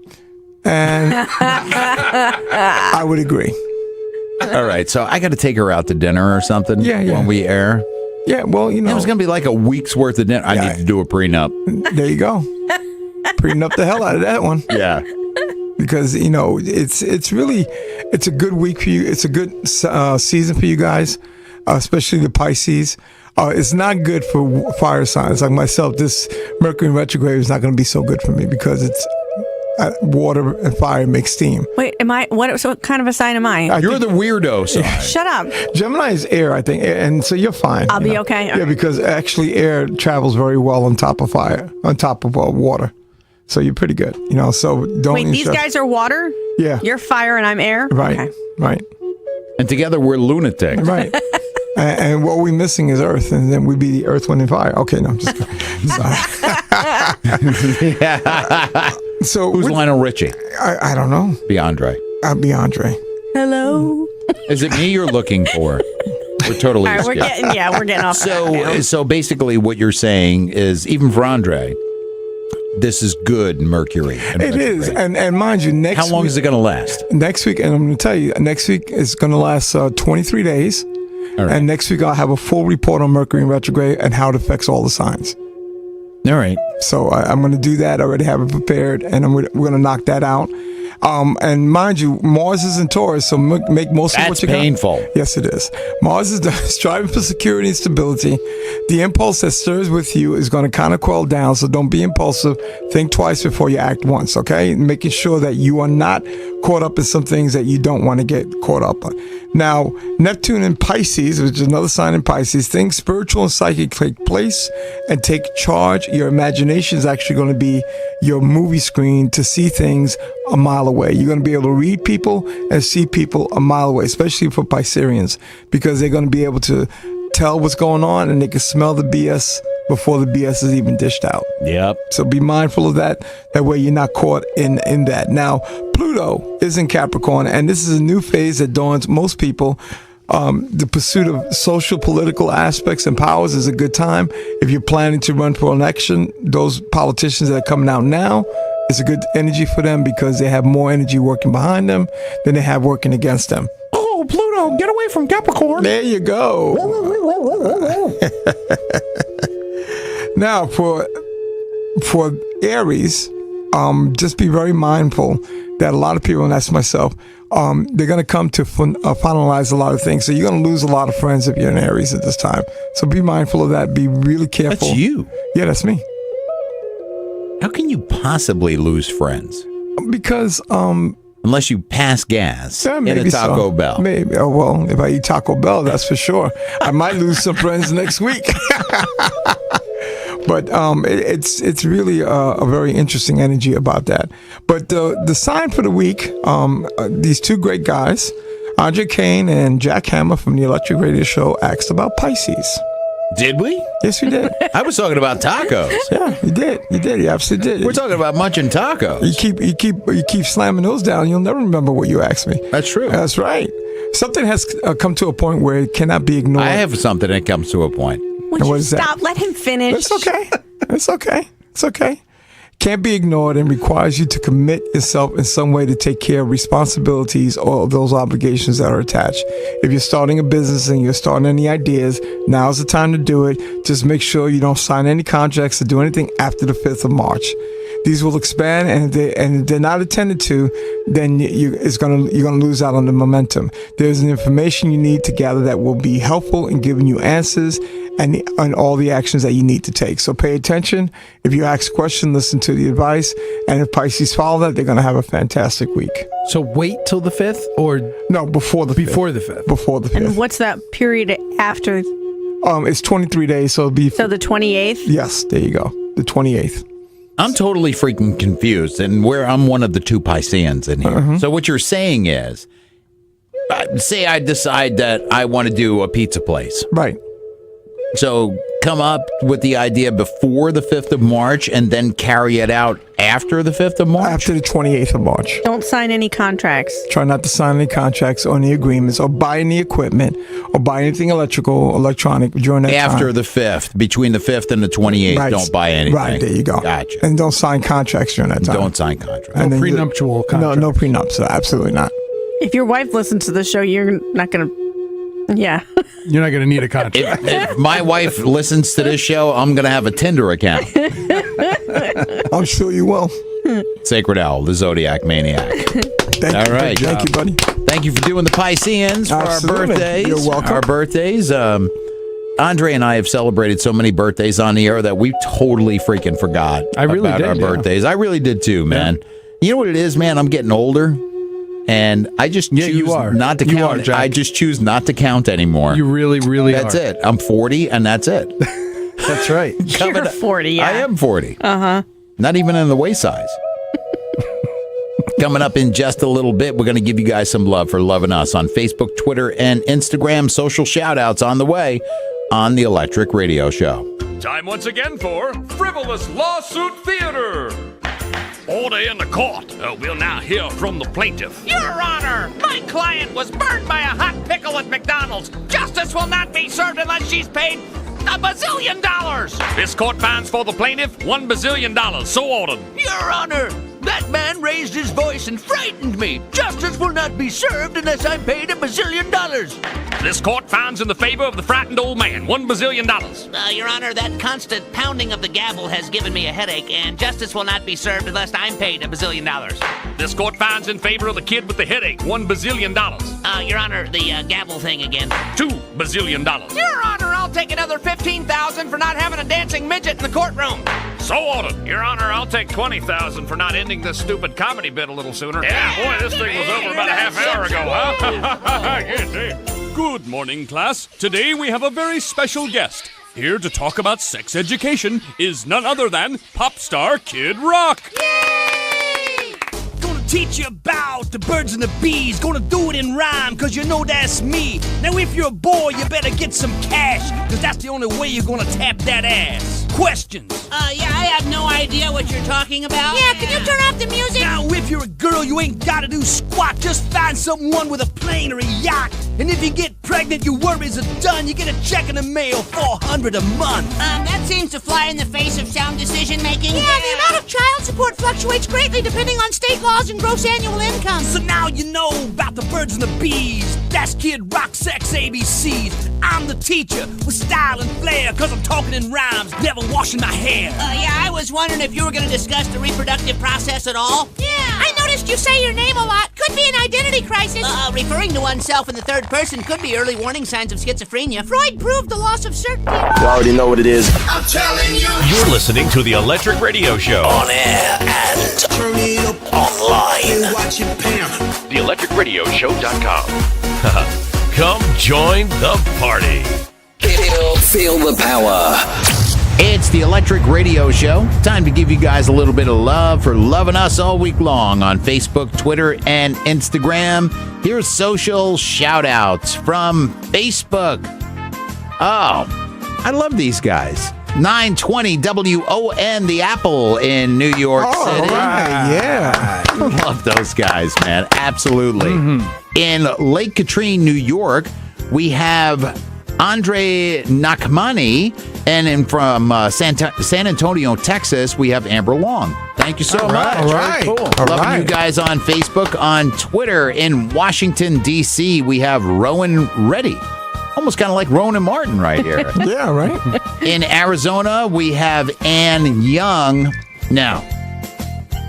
And I would agree. All right, so I got to take her out to dinner or something when we air. Yeah, well, you know. It was going to be like a week's worth of dinner. I need to do a prenup. There you go. Prenup the hell out of that one. Yeah. Because, you know, it's a good week for you. It's a good season for you guys, especially the Pisces. It's not good for fire signs like myself. This Mercury in retrograde is not going to be so good for me because it's water and fire make steam. Wait, what kind of a sign am I? You're the weirdo sign. Shut up. Gemini is air, I think, and so you're fine. I'll be okay. Yeah, because actually air travels very well on top of fire, on top of water. So you're pretty good, you know, so don't... Wait, these guys are water? Yeah. You're fire and I'm air? Right, okay. Right. And together we're lunatics. Right. And what we're missing is earth, and then we'd be the earth, wind, and fire. Okay, no, I'm just sorry. So who's Lionel Richie? I don't know. Be Andre. I'll be Andre. Hello. Is it me you're looking for? We're totally All right, we're getting off. So basically what you're saying is, even for Andre, this is good Mercury. It is. And mind you, next week... How long is it going to last? Next week, and I'm going to tell you, next week is going to last 23 days. All right. And next week I'll have a full report on Mercury in retrograde and how it affects all the signs. All right. So I'm going to do that. I already have it prepared, and we're going to knock that out. And mind you, Mars is in Taurus, so make most of what you got. That's painful. Yes, it is. Mars is striving for security and stability. The impulse that stirs with you is going to kind of quell down, so don't be impulsive. Think twice before you act once, okay? Making sure that you are not caught up in some things that you don't want to get caught up on. Now, Neptune in Pisces, which is another sign in Pisces, things spiritual and psychic take place and take charge. Your imagination is actually going to be your movie screen to see things a mile mile away. You're going to be able to read people and see people a mile away, especially for Pisceans, because they're going to be able to tell what's going on and they can smell the BS before the BS is even dished out. Yep. So be mindful of that. That way you're not caught in that. Now, Pluto is in Capricorn, and this is a new phase that dawns most people. The pursuit of social, political aspects and powers is a good time. If you're planning to run for election, those politicians that are coming out now, it's a good energy for them because they have more energy working behind them than they have working against them. Oh, Pluto, get away from Capricorn. There you go. Now, for Aries, just be very mindful that a lot of people, and that's myself, they're going to come to finalize a lot of things. So you're going to lose a lot of friends if you're in Aries at this time. So be mindful of that. Be really careful. That's you. Yeah, that's me. How can you possibly lose friends? Because unless you pass gas in a maybe Taco so. Bell. Maybe. Oh, well, if I eat Taco Bell, that's for sure. I might lose some friends next week. But it's really a very interesting energy about that. But the sign for the week, these two great guys, Andre Kane and Jack Hammer from the Electric Radio Show, asked about Pisces. Did we? Yes, we did. I was talking about tacos. Yeah, you did. You did. You absolutely did. We're talking about munching tacos. You keep slamming those down. You'll never remember what you asked me. That's true. That's right. Something has come to a point where it cannot be ignored. I have something that comes to a point. Would you stop? Let him finish. It's okay. It's okay. It's okay. Can't be ignored and requires you to commit yourself in some way to take care of responsibilities or those obligations that are attached. If you're starting a business and you're starting any ideas, now's the time to do it. Just make sure you don't sign any contracts or do anything after the 5th of March. These will expand, and if they're not attended to, then you're gonna lose out on the momentum. There's an information you need to gather that will be helpful in giving you answers and all the actions that you need to take. So pay attention. If you ask a question, listen to the advice, and if Pisces follow that, they're gonna have a fantastic week. So wait till the 5th, or no, before the 5th. Before the 5th. Before the 5th. And what's that period after? It's 23 days, so it'll be. So the 28th. Yes, there you go. The 28th. I'm totally freaking confused, and I'm one of the two Pisceans in here. Uh-huh. So what you're saying is, say I decide that I want to do a pizza place. Right. So come up with the idea before the 5th of March and then carry it out after the 5th of March? After the 28th of March. Don't sign any contracts. Try not to sign any contracts or any agreements or buy any equipment or buy anything electrical, electronic during that time. After the 5th, between the 5th and the 28th, Right. don't buy anything. Right, there you go. Gotcha. And don't sign contracts during that time. Don't sign contracts. And No then prenuptial contracts. No prenups. Absolutely not. If your wife listens to the show, you're not going to. Yeah. You're not going to need a contract. If my wife listens to this show, I'm going to have a Tinder account. I'm sure you will. Sacred Owl, the Zodiac Maniac. Thank you, right. Thank you, buddy. Thank you for doing the Pisceans for Absolutely. our birthdays. You're welcome. Our birthdays. Andre and I have celebrated so many birthdays on the air that we totally freaking forgot about our birthdays. I really did too, man. You know what it is, man? I'm getting older. And I just choose not to count. I just choose not to count anymore. You really, really That's are. it. I'm 40, and that's it. That's right. You're 40, yeah. I am 40. Uh-huh. Not even in the waist size. Coming up in just a little bit, we're going to give you guys some love for loving us on Facebook, Twitter, and Instagram. Social shout-outs on the way on the Electric Radio Show. Time once again for Frivolous Lawsuit Theater. Order in the court. We'll now hear from the plaintiff. Your Honor, my client was burned by a hot pickle at McDonald's. Justice will not be served unless she's paid $1 bazillion. This court finds for the plaintiff $1 bazillion. So ordered. Your Honor, that man raised his voice and frightened me. Justice will not be served unless I'm paid $1 bazillion. This court finds in the favor of the frightened old man $1 bazillion. Your Honor, that constant pounding of the gavel has given me a headache, and justice will not be served unless I'm paid $1 bazillion. This court finds in favor of the kid with the headache $1 bazillion. Your Honor, the gavel thing again. $2 bazillion. Your Honor, I'll take another $15,000 for not having a dancing midget in the courtroom. So ordered. Your Honor, I'll take $20,000 for not ending this stupid comedy bit a little sooner. Yeah, boy, this thing was over about a half hour ago, huh? Good morning, class. Today we have a very special guest. Here to talk about sex education is none other than pop star Kid Rock. Gonna teach you about the birds and the bees. Gonna do it in rhyme, cause you know that's me. Now if you're a boy, you better get some cash, cause that's the only way you're gonna tap that ass. Questions? Yeah, I have no idea what you're talking about. Yeah, can you turn off the music? Now if you're a girl, you ain't gotta do squat. Just find someone with a plane or a yacht. And if you get pregnant, your worries are done. You get a check in the mail, $400 a month. That seems to fly in the face of sound decision making. Yeah, the amount of child support fluctuates greatly depending on state laws and gross annual income. So now you know about the birds and the bees. That's Kid Rock, sex, ABCs. I'm the teacher with style and flair, cause I'm talking in rhymes, never washing my hair. Yeah, I was wondering if you were gonna discuss the reproductive process at all. Yeah, I noticed you say your name a lot. Could be an identity crisis. Referring to oneself in the third person could be early warning signs of schizophrenia. Freud proved the loss of certainty. You already know what it is. I'm telling you. You're listening to the Electric Radio Show. On air and turn it up online. Watch it, Pam. TheElectricRadioShow.com. Come join the party. Feel the power. It's the Electric Radio Show. Time to give you guys a little bit of love for loving us all week long on Facebook, Twitter, and Instagram. Here's social shout-outs from Facebook. Oh, I love these guys. 920 WON, the Apple in New York City. Right, yeah. I love those guys, man. Absolutely. In Lake Katrine, New York, we have Andre Nakmani, and from San Antonio, Texas, we have Amber Long. Thank you so much. All right. Very cool. All Loving right. you guys on Facebook. On Twitter, in Washington, D.C., we have Rowan Reddy. Almost kind of like Rowan and Martin right here. Yeah, right. In Arizona, we have Ann Young. Now,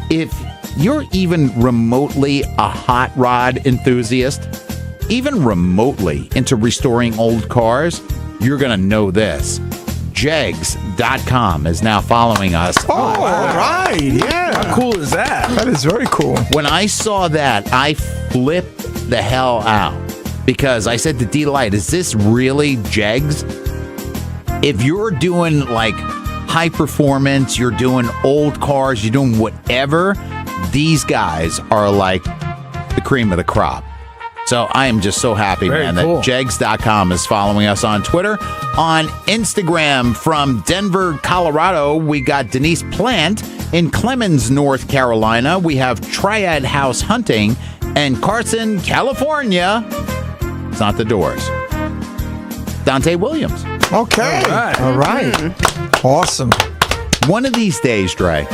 if you're even remotely a hot rod enthusiast, even remotely into restoring old cars, you're going to know this. Jegs.com is now following us. Oh, all right. Yeah. How cool is that? That is very cool. When I saw that, I flipped the hell out because I said to D-Light, is this really Jegs? If you're doing like high performance, you're doing old cars, you're doing whatever, these guys are like the cream of the crop. So I am just so happy, Very man, cool. that Jegs.com is following us on Twitter. On Instagram from Denver, Colorado, we got Denise Plant. In Clemens, North Carolina, we have Triad House Hunting. And Carson, California, it's not the Doors. Dante Williams. Okay. All right. Awesome. One of these days, Dre,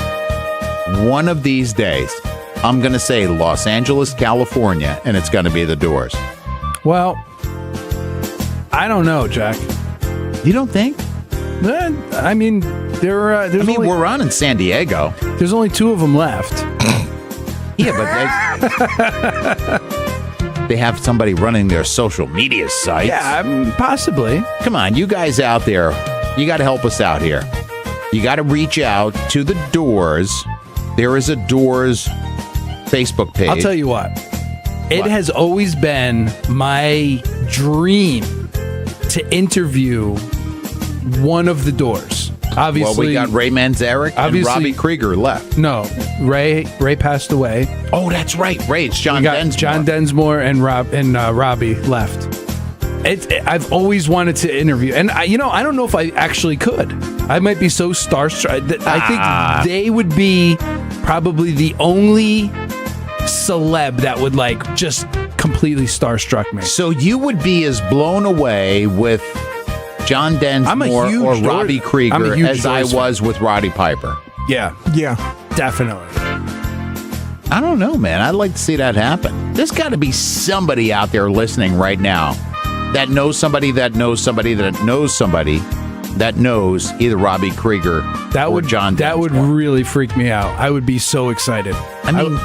one of these days, I'm going to say Los Angeles, California, and it's going to be the Doors. Well, I don't know, Jack. You don't think? I mean, there's we're on in San Diego. There's only 2 of them left. Yeah, but they have somebody running their social media sites. Yeah, possibly. Come on, you guys out there, you got to help us out here. You got to reach out to the Doors. There is a Doors Facebook page. I'll tell you what. It has always been my dream to interview one of the Doors. Obviously, well, we got Ray Manzarek and Robbie Krieger left. No, Ray passed away. Oh, that's right. Ray, it's John Densmore. John Densmore and Robbie left. I've always wanted to interview, and I don't know if I actually could. I might be so starstruck. I think they would be probably the only celeb that would like just completely starstruck me. So you would be as blown away with John Densmore or Robbie Krieger as I was with Roddy Piper. Yeah. Yeah. Definitely. I don't know, man. I'd like to see that happen. There's got to be somebody out there listening right now that knows somebody that knows somebody that knows somebody that knows either Robbie Krieger or John Densmore. That would really freak me out. I would be so excited. I mean,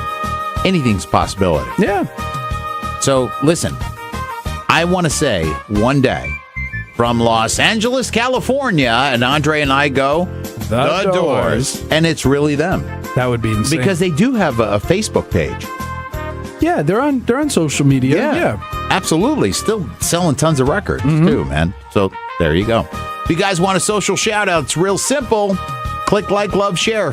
anything's a possibility. Yeah. So, listen, I want to say one day from Los Angeles, California, and Andre and I go, The Doors. And it's really them. That would be insane. Because they do have a Facebook page. Yeah, they're on social media. Yeah. Absolutely. Still selling tons of records, too, man. So, there you go. If you guys want a social shout-out, it's real simple. Click like, love, share.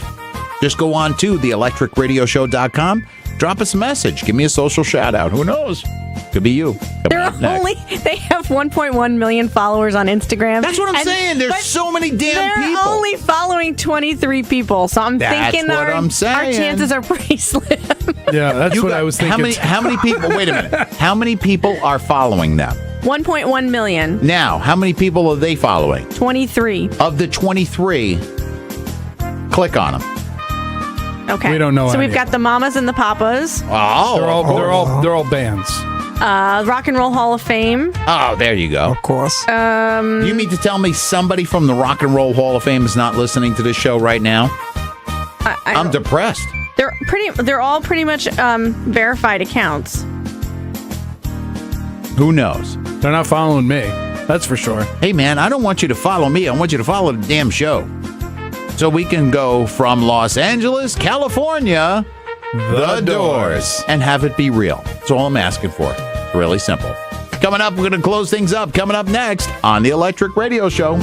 Just go on to theelectricradioshow.com. drop us a message. Give me a social shout out. Who knows? Could be you. They have 1.1 million followers on Instagram. That's what I'm saying. There's so many damn people. They're only following 23 people. So I'm thinking what I'm saying. Our chances are pretty slim. Yeah, that's what I was thinking. How many people, wait a minute. How many people are following them? 1.1 million. Now, how many people are they following? 23. Of the 23, click on them. Okay. We don't know So any. we've got the Mamas and the Papas. Oh. They're all bands. Rock and Roll Hall of Fame. Oh, there you go. Of course. You mean to tell me somebody from the Rock and Roll Hall of Fame is not listening to this show right now? I'm depressed. They're all pretty much verified accounts. Who knows? They're not following me. That's for sure. Hey, man, I don't want you to follow me. I want you to follow the damn show. So we can go from Los Angeles, California, The Doors, and have it be real. That's all I'm asking for. Really simple. Coming up, we're going to close things up. Coming up next on the Electric Radio Show.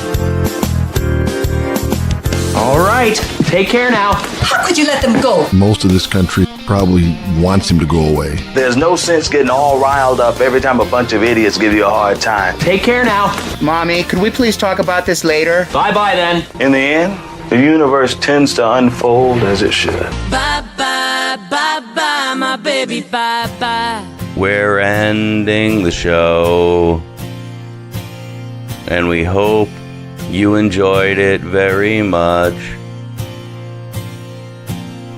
All right, take care now. How could you let them go? Most of this country probably wants him to go away. There's no sense getting all riled up every time a bunch of idiots give you a hard time. Take care now. Mommy, could we please talk about this later? Bye-bye then. In the end, the universe tends to unfold as it should. Bye-bye, bye-bye, my baby, bye-bye. We're ending the show, and we hope you enjoyed it very much.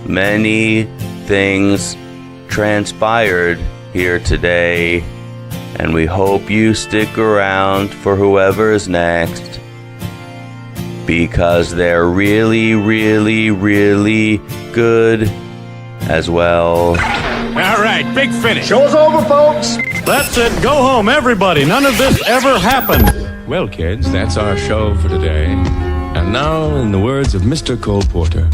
Many things transpired here today, and we hope you stick around for whoever's next, because they're really, really, really good as well. All right, big finish. Show's over, folks. That's it. Go home, everybody. None of this ever happened. Well, kids, that's our show for today. And now, in the words of Mr. Cole Porter.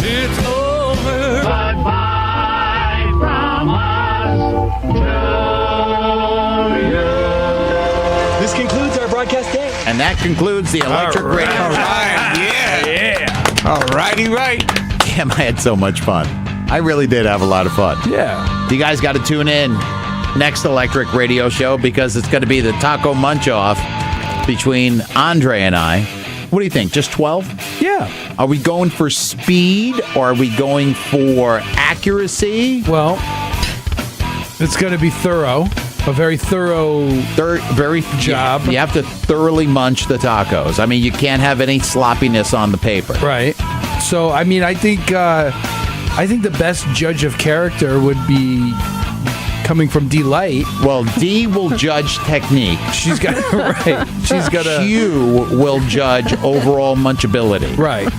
It's over. Bye-bye from us to you. This concludes our broadcast day. And that concludes the Electric Radio Show. All right. Yeah. All righty, right. Damn, I had so much fun. I really did have a lot of fun. Yeah. You guys got to tune in next Electric Radio Show because it's going to be the Taco Munch-Off between Andre and I. What do you think? Just 12? Yeah. Are we going for speed or are we going for accuracy? Well, it's going to be thorough. A very thorough job. You have to thoroughly munch the tacos. I mean, you can't have any sloppiness on the paper. Right. So, I mean, I think the best judge of character would be coming from D Light. Well, D will judge technique. She's got right. She's got a Q will judge overall munchability. Right.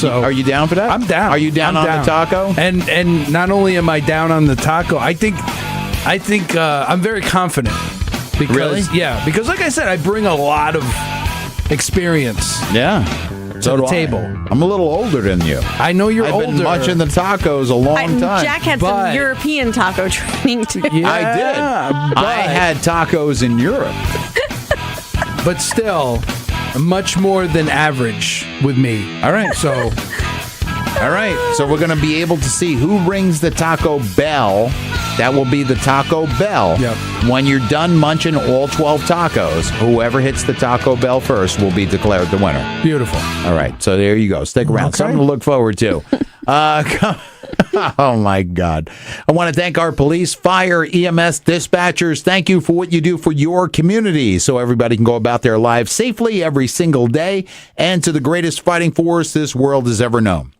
Are you down for that? I'm down. Are you down on the taco? And not only am I down on the taco, I think I'm very confident. Because, really? Yeah. Because, like I said, I bring a lot of experience. Yeah. To the table. I'm a little older than you. I know you're older. I've been munching the tacos a long time. Jack had some European taco training too. Yeah, I did. I had tacos in Europe. But still, much more than average with me. All right. So we're going to be able to see who rings the Taco Bell. That will be the Taco Bell. Yep. When you're done munching all 12 tacos, whoever hits the Taco Bell first will be declared the winner. Beautiful. All right. So there you go. Stick around. Okay. Something to look forward to. Oh, my God. I want to thank our police, fire, EMS, dispatchers. Thank you for what you do for your community so everybody can go about their lives safely every single day and to the greatest fighting force this world has ever known.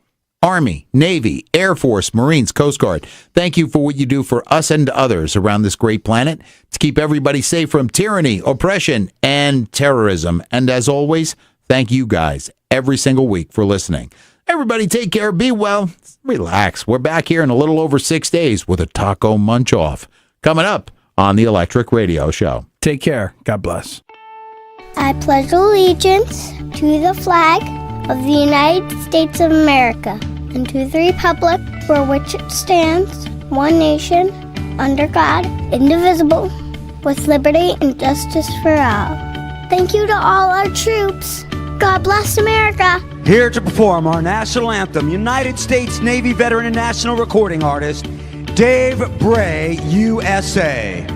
Army, Navy, Air Force, Marines, Coast Guard, thank you for what you do for us and others around this great planet to keep everybody safe from tyranny, oppression, and terrorism. And as always, thank you guys every single week for listening. Everybody take care, be well, relax. We're back here in a little over 6 days with a Taco Munch-Off coming up on the Electric Radio Show. Take care. God bless. I pledge allegiance to the flag of the United States of America and to the republic for which it stands, one nation, under God, indivisible, with liberty and justice for all. Thank you to all our troops. God bless America. Here to perform our national anthem, United States Navy veteran and national recording artist, Dave Bray, USA.